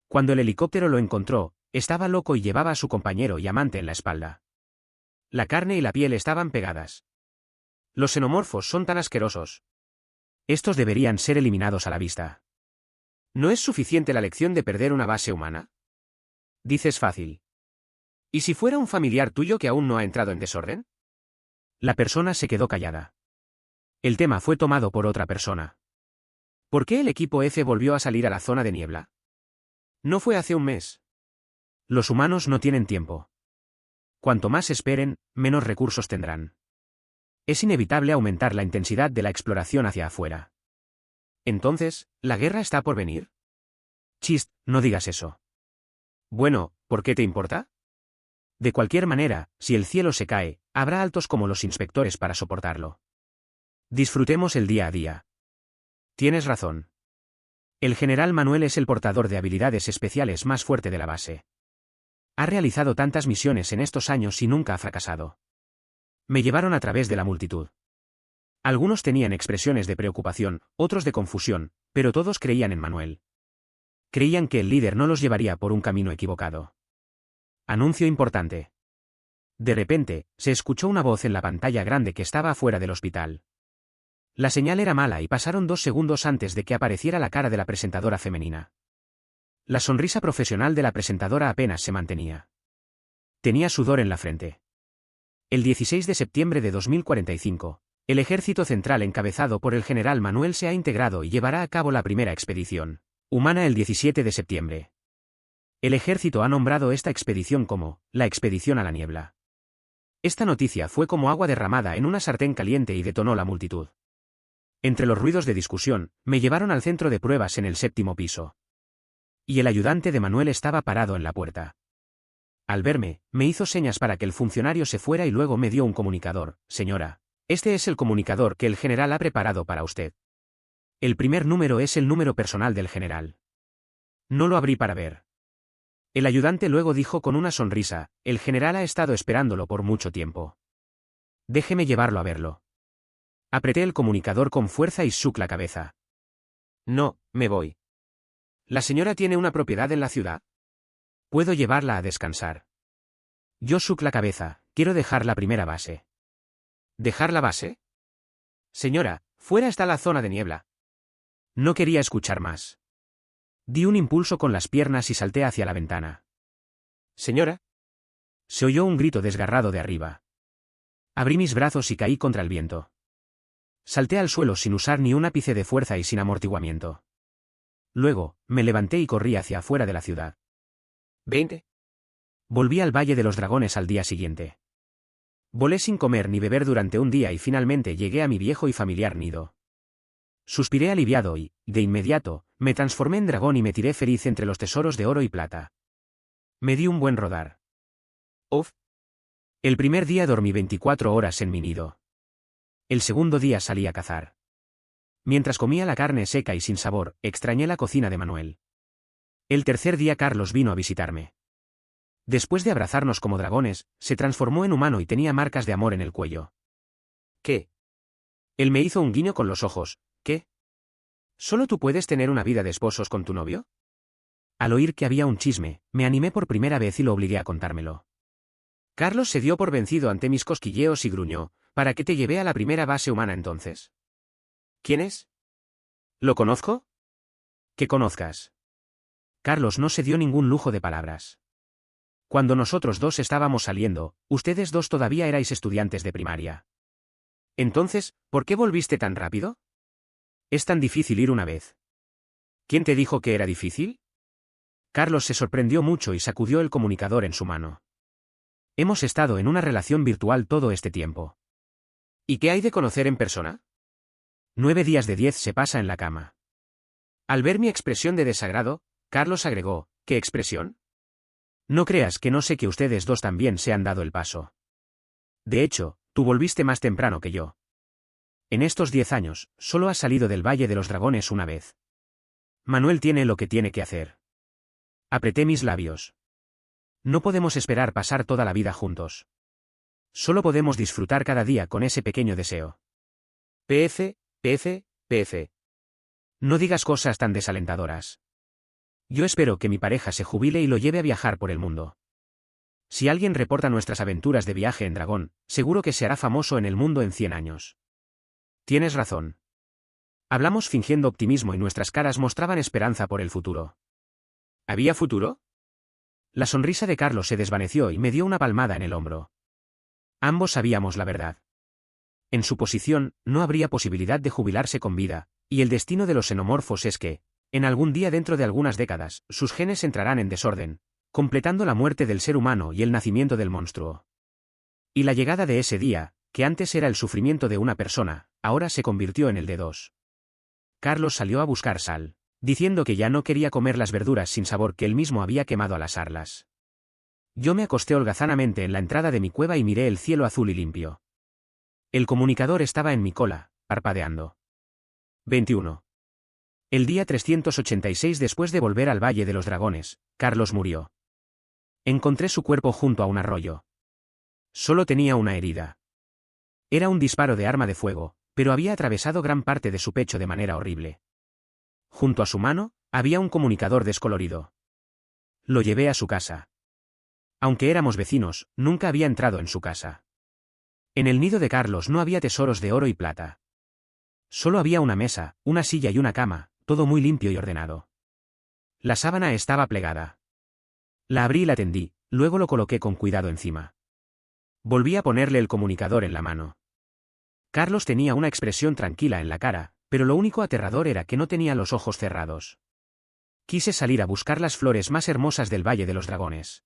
A: Cuando el helicóptero lo encontró, Estaba loco y llevaba a su compañero y amante en la espalda. La carne y la piel estaban pegadas. Los xenomorfos son tan asquerosos. Estos deberían ser eliminados a la vista. ¿No es suficiente la lección de perder una base humana? Dices fácil. ¿Y si fuera un familiar tuyo que aún no ha entrado en desorden? La persona se quedó callada. El tema fue tomado por otra persona. ¿Por qué el equipo F volvió a salir a la zona de niebla? No fue hace un mes. Los humanos no tienen tiempo. Cuanto más esperen, menos recursos tendrán. Es inevitable aumentar la intensidad de la exploración hacia afuera. Entonces, ¿la guerra está por venir? Chist, no digas eso. Bueno, ¿por qué te importa? De cualquier manera, si el cielo se cae, habrá altos como los inspectores para soportarlo. Disfrutemos el día a día. Tienes razón. El general Manuel es el portador de habilidades especiales más fuerte de la base. Ha realizado tantas misiones en estos años y nunca ha fracasado. Me llevaron a través de la multitud. Algunos tenían expresiones de preocupación, otros de confusión, pero todos creían en Manuel. Creían que el líder no los llevaría por un camino equivocado. Anuncio importante. De repente, se escuchó una voz en la pantalla grande que estaba afuera del hospital. La señal era mala y pasaron 2 segundos antes de que apareciera la cara de la presentadora femenina. La sonrisa profesional de la presentadora apenas se mantenía. Tenía sudor en la frente. El 16 de septiembre de 2045, el Ejército Central encabezado por el general Manuel se ha integrado y llevará a cabo la primera expedición humana el 17 de septiembre. El ejército ha nombrado esta expedición como la Expedición a la Niebla. Esta noticia fue como agua derramada en una sartén caliente y detonó la multitud. Entre los ruidos de discusión, me llevaron al centro de pruebas en el 7º piso. Y el ayudante de Manuel estaba parado en la puerta. Al verme, me hizo señas para que el funcionario se fuera y luego me dio un comunicador. Señora, este es el comunicador que el general ha preparado para usted. El primer número es el número personal del general. No lo abrí para ver. El ayudante luego dijo con una sonrisa, el general ha estado esperándolo por mucho tiempo. Déjeme llevarlo a verlo. Apreté el comunicador con fuerza y shook la cabeza. No, me voy. ¿La señora tiene una propiedad en la ciudad? Puedo llevarla a descansar. Yo shook la cabeza, quiero dejar la primera base. ¿Dejar la base? Señora, fuera está la zona de niebla. No quería escuchar más. Di un impulso con las piernas y salté hacia la ventana. Señora. Se oyó un grito desgarrado de arriba. Abrí mis brazos y caí contra el viento. Salté al suelo sin usar ni un ápice de fuerza y sin amortiguamiento. Luego, me levanté y corrí hacia afuera de la ciudad. 20. Volví al Valle de los Dragones al día siguiente. Volé sin comer ni beber durante un día y finalmente llegué a mi viejo y familiar nido. Suspiré aliviado y, de inmediato, me transformé en dragón y me tiré feliz entre los tesoros de oro y plata. Me di un buen rodar. Uf. El primer día dormí 24 horas en mi nido. El segundo día salí a cazar. Mientras comía la carne seca y sin sabor, extrañé la cocina de Manuel. El tercer día Carlos vino a visitarme. Después de abrazarnos como dragones, se transformó en humano y tenía marcas de amor en el cuello. ¿Qué? Él me hizo un guiño con los ojos. ¿Qué? ¿Solo tú puedes tener una vida de esposos con tu novio? Al oír que había un chisme, me animé por primera vez y lo obligué a contármelo. Carlos se dio por vencido ante mis cosquilleos y gruñó, ¿para qué te llevé a la primera base humana entonces? ¿Quién es? ¿Lo conozco? Que conozcas. Carlos no se dio ningún lujo de palabras. Cuando nosotros dos estábamos saliendo, ustedes dos todavía erais estudiantes de primaria. Entonces, ¿por qué volviste tan rápido? Es tan difícil ir una vez. ¿Quién te dijo que era difícil? Carlos se sorprendió mucho y sacudió el comunicador en su mano. Hemos estado en una relación virtual todo este tiempo. ¿Y qué hay de conocer en persona? 9 días de 10 se pasa en la cama. Al ver mi expresión de desagrado, Carlos agregó, ¿qué expresión? No creas que no sé que ustedes dos también se han dado el paso. De hecho, tú volviste más temprano que yo. En estos 10 años, solo has salido del Valle de los Dragones una vez. Manuel tiene lo que tiene que hacer. Apreté mis labios. No podemos esperar pasar toda la vida juntos. Solo podemos disfrutar cada día con ese pequeño deseo. PF. No digas cosas tan desalentadoras. Yo espero que mi pareja se jubile y lo lleve a viajar por el mundo. Si alguien reporta nuestras aventuras de viaje en dragón, seguro que se hará famoso en el mundo en 100 años. Tienes razón. Hablamos fingiendo optimismo y nuestras caras mostraban esperanza por el futuro. ¿Había futuro? La sonrisa de Carlos se desvaneció y me dio una palmada en el hombro. Ambos sabíamos la verdad. En su posición, no habría posibilidad de jubilarse con vida, y el destino de los xenomorfos es que, en algún día dentro de algunas décadas, sus genes entrarán en desorden, completando la muerte del ser humano y el nacimiento del monstruo. Y la llegada de ese día, que antes era el sufrimiento de una persona, ahora se convirtió en el de dos. Carlos salió a buscar sal, diciendo que ya no quería comer las verduras sin sabor que él mismo había quemado al asarlas. Yo me acosté holgazanamente en la entrada de mi cueva y miré el cielo azul y limpio. El comunicador estaba en mi cola, parpadeando. 21. El día 386 después de volver al Valle de los Dragones, Carlos murió. Encontré su cuerpo junto a un arroyo. Solo tenía una herida. Era un disparo de arma de fuego, pero había atravesado gran parte de su pecho de manera horrible. Junto a su mano, había un comunicador descolorido. Lo llevé a su casa. Aunque éramos vecinos, nunca había entrado en su casa. En el nido de Carlos no había tesoros de oro y plata. Solo había una mesa, una silla y una cama, todo muy limpio y ordenado. La sábana estaba plegada. La abrí y la tendí, luego lo coloqué con cuidado encima. Volví a ponerle el comunicador en la mano. Carlos tenía una expresión tranquila en la cara, pero lo único aterrador era que no tenía los ojos cerrados. Quise salir a buscar las flores más hermosas del Valle de los Dragones.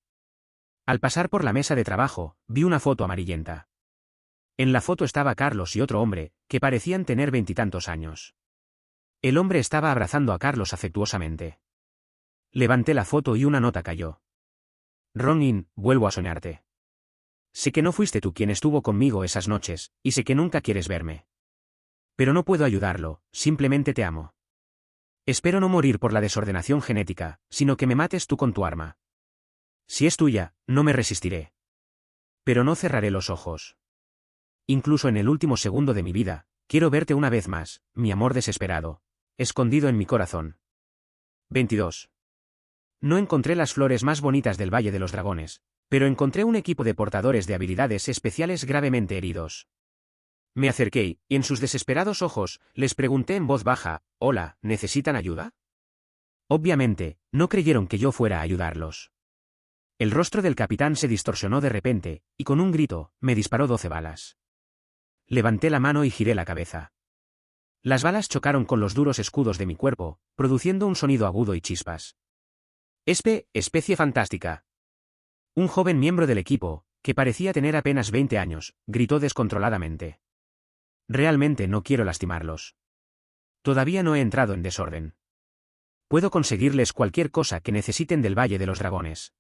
A: Al pasar por la mesa de trabajo, vi una foto amarillenta. En la foto estaba Carlos y otro hombre, que parecían tener 20 y tantos años. El hombre estaba abrazando a Carlos afectuosamente. Levanté la foto y una nota cayó. Ronin, vuelvo a soñarte. Sé que no fuiste tú quien estuvo conmigo esas noches, y sé que nunca quieres verme. Pero no puedo ayudarlo, simplemente te amo. Espero no morir por la desordenación genética, sino que me mates tú con tu arma. Si es tuya, no me resistiré. Pero no cerraré los ojos. Incluso en el último segundo de mi vida, quiero verte una vez más, mi amor desesperado, escondido en mi corazón. 22. No encontré las flores más bonitas del Valle de los Dragones, pero encontré un equipo de portadores de habilidades especiales gravemente heridos. Me acerqué y, en sus desesperados ojos, les pregunté en voz baja, «Hola, ¿necesitan ayuda?» Obviamente, no creyeron que yo fuera a ayudarlos. El rostro del capitán se distorsionó de repente, y con un grito, me disparó 12 balas. Levanté la mano y giré la cabeza. Las balas chocaron con los duros escudos de mi cuerpo, produciendo un sonido agudo y chispas. Especie fantástica. Un joven miembro del equipo, que parecía tener apenas 20 años, gritó descontroladamente. Realmente no quiero lastimarlos. Todavía no he entrado en desorden. Puedo conseguirles cualquier cosa que necesiten del Valle de los Dragones.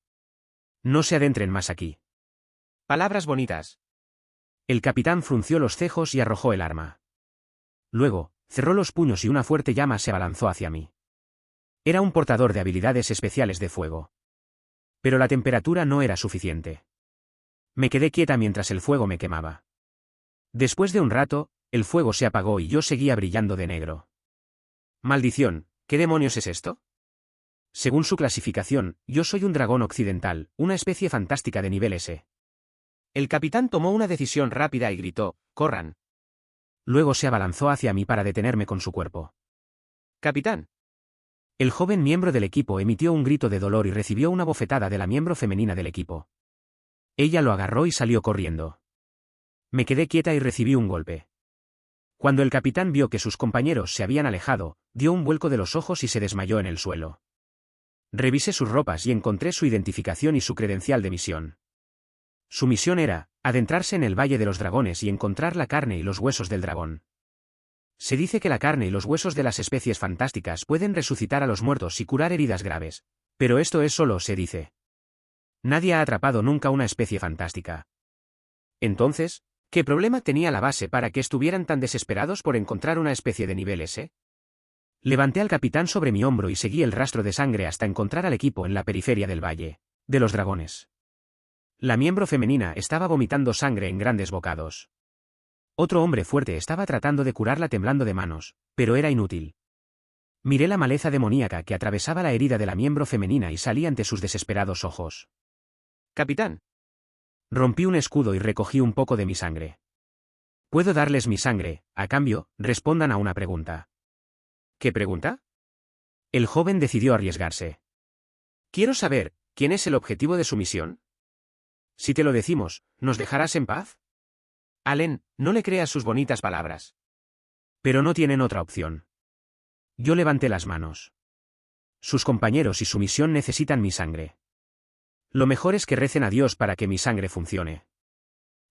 A: No se adentren más aquí. Palabras bonitas. El capitán frunció los cejos y arrojó el arma. Luego, cerró los puños y una fuerte llama se abalanzó hacia mí. Era un portador de habilidades especiales de fuego. Pero la temperatura no era suficiente. Me quedé quieta mientras el fuego me quemaba. Después de un rato, el fuego se apagó y yo seguía brillando de negro. Maldición, ¿qué demonios es esto? Según su clasificación, yo soy un dragón occidental, una especie fantástica de nivel S. El capitán tomó una decisión rápida y gritó, «¡Corran!». Luego se abalanzó hacia mí para detenerme con su cuerpo. «Capitán». El joven miembro del equipo emitió un grito de dolor y recibió una bofetada de la miembro femenina del equipo. Ella lo agarró y salió corriendo. Me quedé quieta y recibí un golpe. Cuando el capitán vio que sus compañeros se habían alejado, dio un vuelco de los ojos y se desmayó en el suelo. Revisé sus ropas y encontré su identificación y su credencial de misión. Su misión era adentrarse en el Valle de los Dragones y encontrar la carne y los huesos del dragón. Se dice que la carne y los huesos de las especies fantásticas pueden resucitar a los muertos y curar heridas graves, pero esto es solo se dice. Nadie ha atrapado nunca una especie fantástica. Entonces, ¿qué problema tenía la base para que estuvieran tan desesperados por encontrar una especie de nivel S? Levanté al capitán sobre mi hombro y seguí el rastro de sangre hasta encontrar al equipo en la periferia del Valle de los Dragones. La miembro femenina estaba vomitando sangre en grandes bocados. Otro hombre fuerte estaba tratando de curarla temblando de manos, pero era inútil. Miré la maleza demoníaca que atravesaba la herida de la miembro femenina y salí ante sus desesperados ojos.
B: Capitán.
A: Rompí un escudo y recogí un poco de mi sangre. Puedo darles mi sangre, a cambio, respondan a una pregunta.
B: ¿Qué pregunta?
A: El joven decidió arriesgarse.
B: Quiero saber, ¿quién es el objetivo de su misión? Si te lo decimos, ¿nos dejarás en paz? Allen, no le creas sus bonitas palabras.
A: Pero no tienen otra opción. Yo levanté las manos. Sus compañeros y su misión necesitan mi sangre. Lo mejor es que recen a Dios para que mi sangre funcione.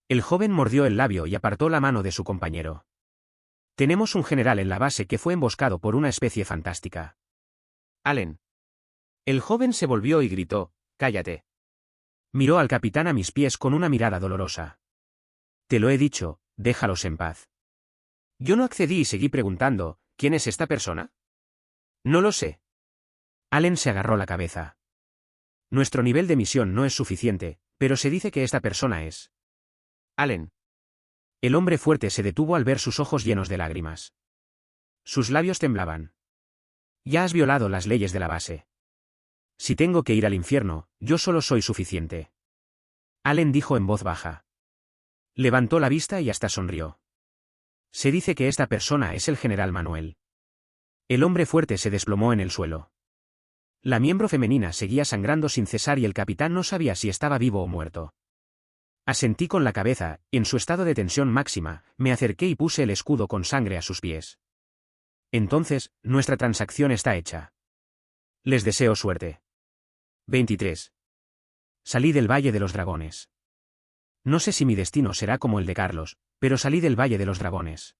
A: El joven mordió el labio y apartó la mano de su compañero. Tenemos un general en la base que fue emboscado por una especie fantástica.
B: Allen. El joven se volvió y gritó, «¡Cállate!».
A: Miró al capitán a mis pies con una mirada dolorosa. Te lo he dicho, déjalos en paz.
B: Yo no accedí y seguí preguntando, ¿quién es esta persona? No lo sé.
A: Allen se agarró la cabeza. Nuestro nivel de misión no es suficiente, pero se dice que esta persona es.
B: Allen.
A: El hombre fuerte se detuvo al ver sus ojos llenos de lágrimas. Sus labios temblaban. Ya has violado las leyes de la base. Si tengo que ir al infierno, yo solo soy suficiente. Allen dijo en voz baja. Levantó la vista y hasta sonrió. Se dice que esta persona es el general Manuel. El hombre fuerte se desplomó en el suelo. La miembro femenina seguía sangrando sin cesar y el capitán no sabía si estaba vivo o muerto. Asentí con la cabeza, y en su estado de tensión máxima, me acerqué y puse el escudo con sangre a sus pies. Entonces, nuestra transacción está hecha. Les deseo suerte. 23. Salí del Valle de los Dragones. No sé si mi destino será como el de Carlos, pero salí del Valle de los Dragones.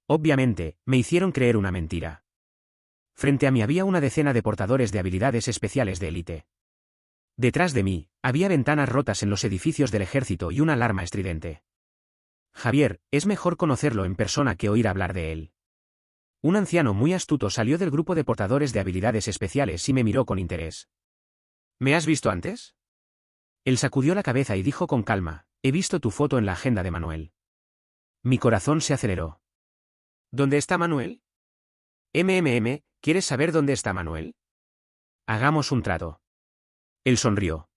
A: Obviamente, me hicieron creer una mentira. Frente a mí había una decena de portadores de habilidades especiales de élite. Detrás de mí, había ventanas rotas en los edificios del ejército y una alarma estridente. Javier, es mejor conocerlo en persona que oír hablar de él. Un anciano muy astuto salió del grupo de portadores de habilidades especiales y me miró con interés.
B: ¿Me has visto antes?
A: Él sacudió la cabeza y dijo con calma, he visto tu foto en la agenda de Manuel. Mi corazón se aceleró.
B: ¿Dónde está Manuel? ¿Quieres saber dónde está Manuel?
A: Hagamos un trato. Él sonrió.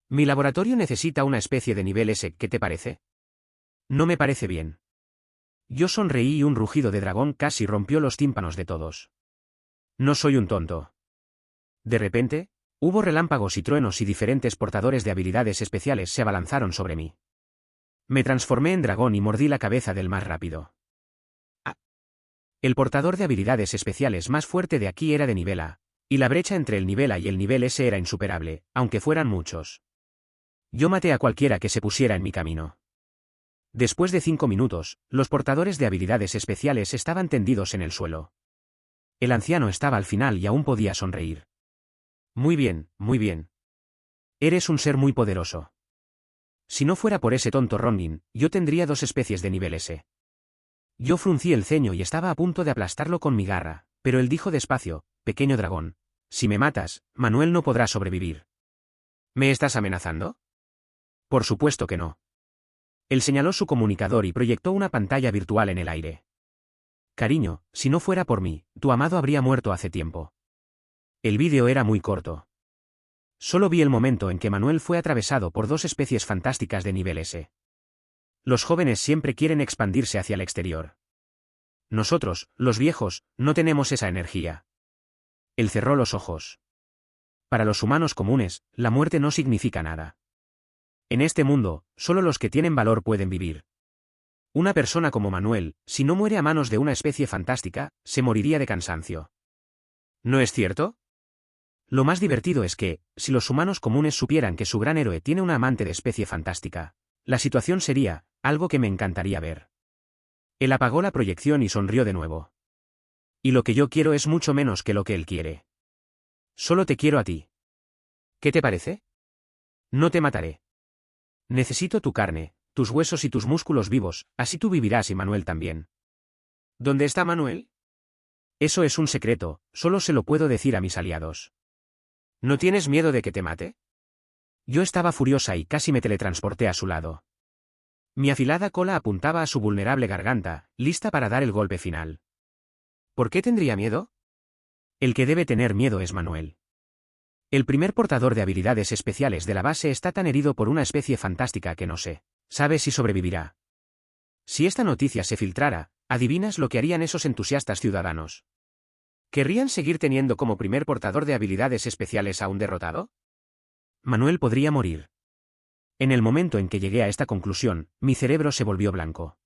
A: Mi laboratorio necesita una especie de nivel S, ¿qué te parece? No me parece bien. Yo sonreí y un rugido de dragón casi rompió los tímpanos de todos. No soy un tonto. De repente, hubo relámpagos y truenos y diferentes portadores de habilidades especiales se abalanzaron sobre mí. Me transformé en dragón y mordí la cabeza del más rápido. El portador de habilidades especiales más fuerte de aquí era de nivel A, y la brecha entre el nivel A y el nivel S era insuperable, aunque fueran muchos. Yo maté a cualquiera que se pusiera en mi camino. Después de 5 minutos, los portadores de habilidades especiales estaban tendidos en el suelo. El anciano estaba al final y aún podía sonreír. Muy bien, muy bien. Eres un ser muy poderoso. Si no fuera por ese tonto Ronin, yo tendría 2 especies de nivel S. Yo fruncí el ceño y estaba a punto de aplastarlo con mi garra, pero él dijo despacio, pequeño dragón, si me matas, Manuel no podrá sobrevivir.
B: ¿Me estás amenazando?
A: Por supuesto que no. Él señaló su comunicador y proyectó una pantalla virtual en el aire. Cariño, si no fuera por mí, tu amado habría muerto hace tiempo. El vídeo era muy corto. Solo vi el momento en que Manuel fue atravesado por 2 especies fantásticas de nivel S. Los jóvenes siempre quieren expandirse hacia el exterior. Nosotros, los viejos, no tenemos esa energía. Él cerró los ojos. Para los humanos comunes, la muerte no significa nada. En este mundo, solo los que tienen valor pueden vivir. Una persona como Manuel, si no muere a manos de una especie fantástica, se moriría de cansancio.
B: ¿No es cierto?
A: Lo más divertido es que, si los humanos comunes supieran que su gran héroe tiene una amante de especie fantástica, la situación sería, algo que me encantaría ver. Él apagó la proyección y sonrió de nuevo. Y lo que yo quiero es mucho menos que lo que él quiere. Solo te quiero a ti.
B: ¿Qué te parece?
A: No te mataré. Necesito tu carne, tus huesos y tus músculos vivos, así tú vivirás y Manuel también.
B: ¿Dónde está Manuel?
A: Eso es un secreto, solo se lo puedo decir a mis aliados.
B: ¿No tienes miedo de que te mate?
A: Yo estaba furiosa y casi me teletransporté a su lado. Mi afilada cola apuntaba a su vulnerable garganta, lista para dar el golpe final.
B: ¿Por qué tendría miedo?
A: El que debe tener miedo es Manuel. El primer portador de habilidades especiales de la base está tan herido por una especie fantástica que no sabe si sobrevivirá. Si esta noticia se filtrara, ¿adivinas lo que harían esos entusiastas ciudadanos? ¿Querrían seguir teniendo como primer portador de habilidades especiales a un derrotado? Manuel podría morir. En el momento en que llegué a esta conclusión, mi cerebro se volvió blanco.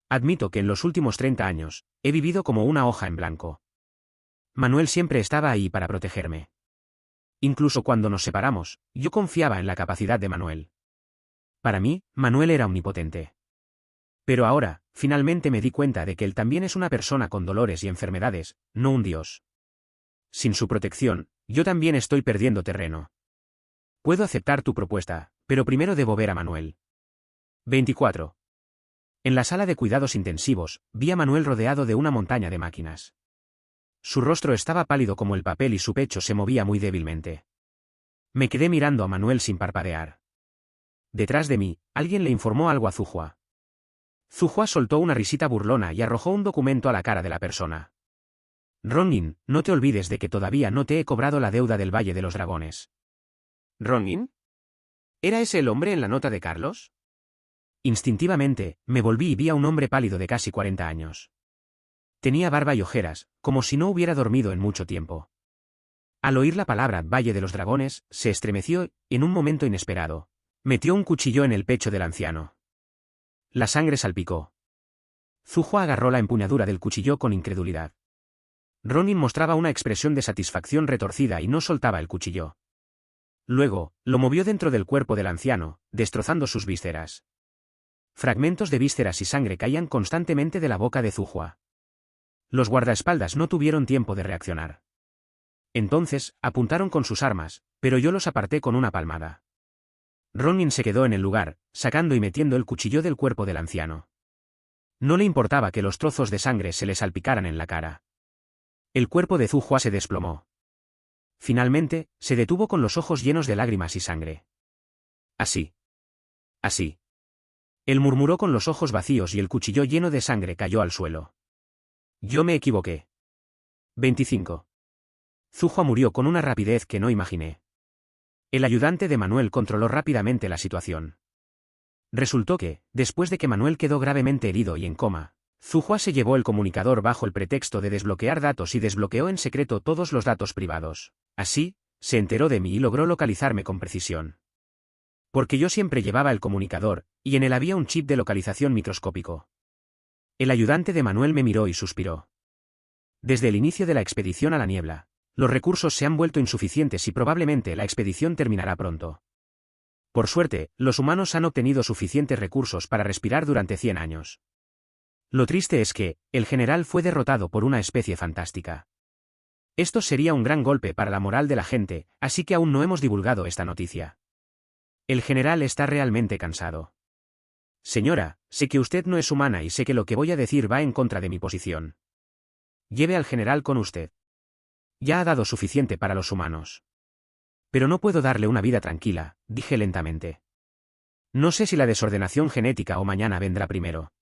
A: Admito que en los últimos 30 años, he vivido como una hoja en blanco. Manuel siempre estaba ahí para protegerme. Incluso cuando nos separamos, yo confiaba en la capacidad de Manuel. Para mí, Manuel era omnipotente. Pero ahora, finalmente me di cuenta de que él también es una persona con dolores y enfermedades, no un dios. Sin su protección, yo también estoy perdiendo terreno. Puedo aceptar tu propuesta, pero primero debo ver a Manuel. 24. En la sala de cuidados intensivos, vi a Manuel rodeado de una montaña de máquinas. Su rostro estaba pálido como el papel y su pecho se movía muy débilmente. Me quedé mirando a Manuel sin parpadear. Detrás de mí, alguien le informó algo a Zuhua. Zuhua soltó una risita burlona y arrojó un documento a la cara de la persona. Ronin, no te olvides de que todavía no te he cobrado la deuda del Valle de los Dragones. ¿Ronin? ¿Era ese el hombre en la nota de Carlos? Instintivamente, me volví y vi a un hombre pálido de casi 40 años. Tenía barba y ojeras, como si no hubiera dormido en mucho tiempo. Al oír la palabra Valle de los Dragones, se estremeció y, en un momento inesperado, metió un cuchillo en el pecho del anciano. La sangre salpicó. Zuhua agarró la empuñadura del cuchillo con incredulidad. Ronin mostraba una expresión de satisfacción retorcida y no soltaba el cuchillo. Luego, lo movió dentro del cuerpo del anciano, destrozando sus vísceras. Fragmentos de vísceras y sangre caían constantemente de la boca de Zuhua. Los guardaespaldas no tuvieron tiempo de reaccionar. Entonces, apuntaron con sus armas, pero yo los aparté con una palmada. Ronin se quedó en el lugar, sacando y metiendo el cuchillo del cuerpo del anciano. No le importaba que los trozos de sangre se le salpicaran en la cara. El cuerpo de Zuhua se desplomó. Finalmente, se detuvo con los ojos llenos de lágrimas y sangre. Así. Así. Él murmuró con los ojos vacíos y el cuchillo lleno de sangre cayó al suelo. Yo me equivoqué. 25. Zuhua murió con una rapidez que no imaginé. El ayudante de Manuel controló rápidamente la situación. Resultó que, después de que Manuel quedó gravemente herido y en coma, Zuhua se llevó el comunicador bajo el pretexto de desbloquear datos y desbloqueó en secreto todos los datos privados. Así, se enteró de mí y logró localizarme con precisión. Porque yo siempre llevaba el comunicador, y en él había un chip de localización microscópico. El ayudante de Manuel me miró y suspiró. Desde el inicio de la expedición a la niebla, los recursos se han vuelto insuficientes y probablemente la expedición terminará pronto. Por suerte, los humanos han obtenido suficientes recursos para respirar durante 100 años. Lo triste es que, el general fue derrotado por una especie fantástica. Esto sería un gran golpe para la moral de la gente, así que aún no hemos divulgado esta noticia. El general está realmente cansado. Señora, sé que usted no es humana y sé que lo que voy a decir va en contra de mi posición. Lleve al general con usted. Ya ha dado suficiente para los humanos. Pero no puedo darle una vida tranquila, dije lentamente. No sé si la desordenación genética o mañana vendrá primero.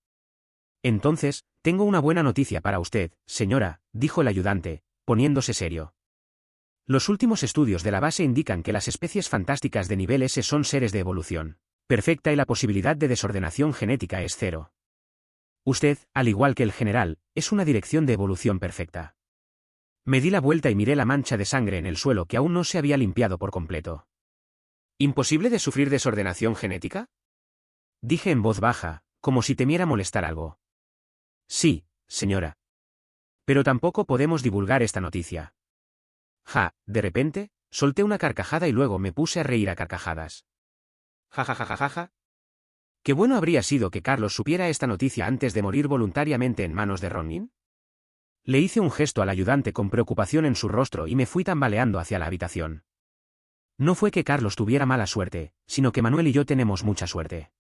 A: Entonces, tengo una buena noticia para usted, señora, dijo el ayudante, poniéndose serio. Los últimos estudios de la base indican que las especies fantásticas de nivel S son seres de evolución perfecta y la posibilidad de desordenación genética es 0. Usted, al igual que el general, es una dirección de evolución perfecta. Me di la vuelta y miré la mancha de sangre en el suelo que aún no se había limpiado por completo. ¿Imposible de sufrir desordenación genética? Dije en voz baja, como si temiera molestar algo. Sí, señora. Pero tampoco podemos divulgar esta noticia. De repente, solté una carcajada y luego me puse a reír a carcajadas. Ja. Qué bueno habría sido que Carlos supiera esta noticia antes de morir voluntariamente en manos de Ronin. Le hice un gesto al ayudante con preocupación en su rostro y me fui tambaleando hacia la habitación. No fue que Carlos tuviera mala suerte, sino que Manuel y yo tenemos mucha suerte.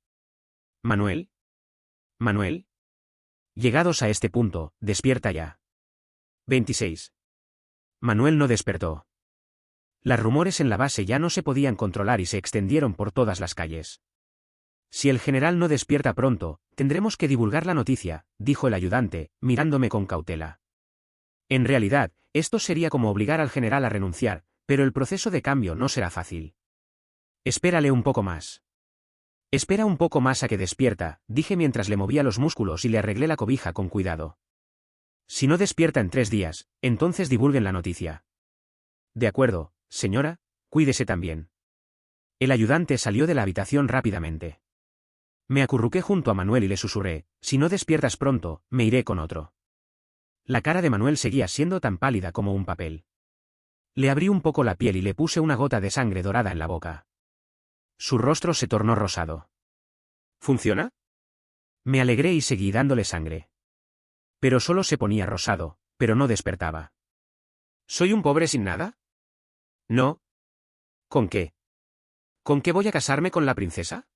A: ¿Manuel? ¿Manuel? Llegados a este punto, despierta ya. 26. Manuel no despertó. Los rumores en la base ya no se podían controlar y se extendieron por todas las calles. Si el general no despierta pronto, tendremos que divulgar la noticia, dijo el ayudante, mirándome con cautela. En realidad, Esto sería como obligar al general a renunciar, pero el proceso de cambio no será fácil. Espérale un poco más. Espera un poco más a que despierta, dije mientras le movía los músculos y le arreglé la cobija con cuidado. Si no despierta en 3 días, entonces divulguen la noticia. De acuerdo, señora, cuídese también. El ayudante salió de la habitación rápidamente. Me acurruqué junto a Manuel y le susurré, si no despiertas pronto, me iré con otro. La cara de Manuel seguía siendo tan pálida como un papel. Le abrí un poco la piel y le puse una gota de sangre dorada en la boca. Su rostro se tornó rosado. ¿Funciona? Me alegré y seguí dándole sangre. Pero solo se ponía rosado, pero no despertaba. ¿Soy un pobre sin nada? No. ¿Con qué? ¿Con qué voy a casarme con la princesa?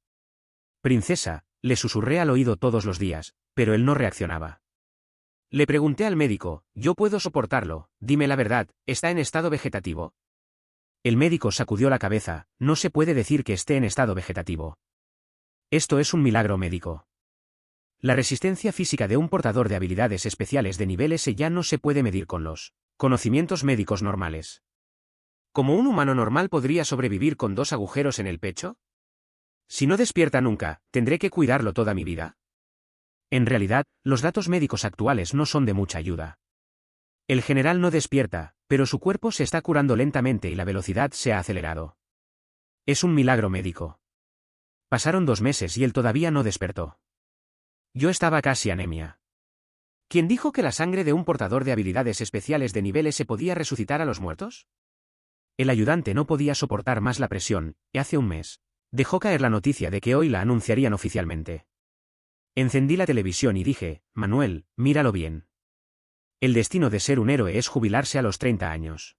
A: Princesa, le susurré al oído todos los días, pero él no reaccionaba. Le pregunté al médico, yo puedo soportarlo, dime la verdad, ¿está en estado vegetativo? El médico sacudió la cabeza, no se puede decir que esté en estado vegetativo. Esto es un milagro médico. La resistencia física de un portador de habilidades especiales de nivel S ya no se puede medir con los conocimientos médicos normales. ¿Cómo un humano normal podría sobrevivir con 2 agujeros en el pecho? Si no despierta nunca, ¿tendré que cuidarlo toda mi vida? En realidad, los datos médicos actuales no son de mucha ayuda. El general no despierta, pero su cuerpo se está curando lentamente y la velocidad se ha acelerado. Es un milagro médico. Pasaron 2 meses y él todavía no despertó. Yo estaba casi anemia. ¿Quién dijo que la sangre de un portador de habilidades especiales de nivel S podía resucitar a los muertos? El ayudante no podía soportar más la presión, y hace un mes dejó caer la noticia de que hoy la anunciarían oficialmente. Encendí la televisión y dije, Manuel, míralo bien. El destino de ser un héroe es jubilarse a los 30 años.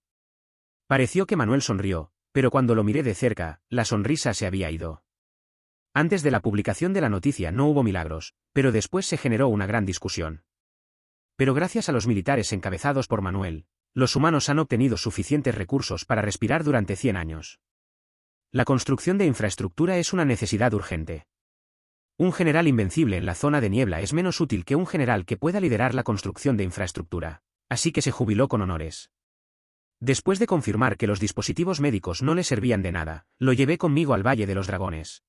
A: Pareció que Manuel sonrió, pero cuando lo miré de cerca, la sonrisa se había ido. Antes de la publicación de la noticia no hubo milagros, pero después se generó una gran discusión. Pero gracias a los militares encabezados por Manuel, los humanos han obtenido suficientes recursos para respirar durante 100 años. La construcción de infraestructura es una necesidad urgente. Un general invencible en la zona de niebla es menos útil que un general que pueda liderar la construcción de infraestructura, así que se jubiló con honores. Después de confirmar que los dispositivos médicos no le servían de nada, lo llevé conmigo al Valle de los Dragones.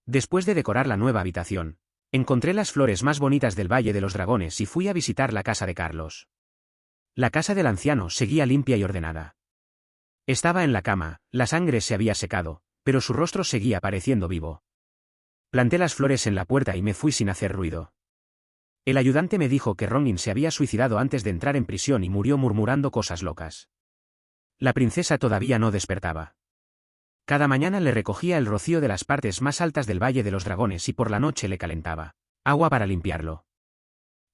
A: Después de decorar la nueva habitación, encontré las flores más bonitas del Valle de los Dragones y fui a visitar la casa de Carlos. La casa del anciano seguía limpia y ordenada. Estaba en la cama, la sangre se había secado, pero su rostro seguía pareciendo vivo. Planté las flores en la puerta y me fui sin hacer ruido. El ayudante me dijo que Ronin se había suicidado antes de entrar en prisión y murió murmurando cosas locas. La princesa todavía no despertaba. Cada mañana le recogía el rocío de las partes más altas del Valle de los Dragones y por la noche le calentaba agua para limpiarlo.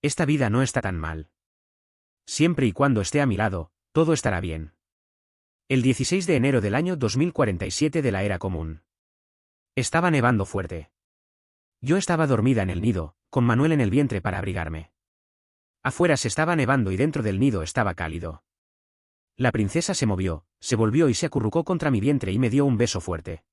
A: Esta vida no está tan mal. Siempre y cuando esté a mi lado, todo estará bien. El 16 de enero del año 2047 de la Era Común. Estaba nevando fuerte. Yo estaba dormida en el nido, con Manuel en el vientre para abrigarme. Afuera se estaba nevando y dentro del nido estaba cálido. La princesa se movió, se volvió y se acurrucó contra mi vientre y me dio un beso fuerte.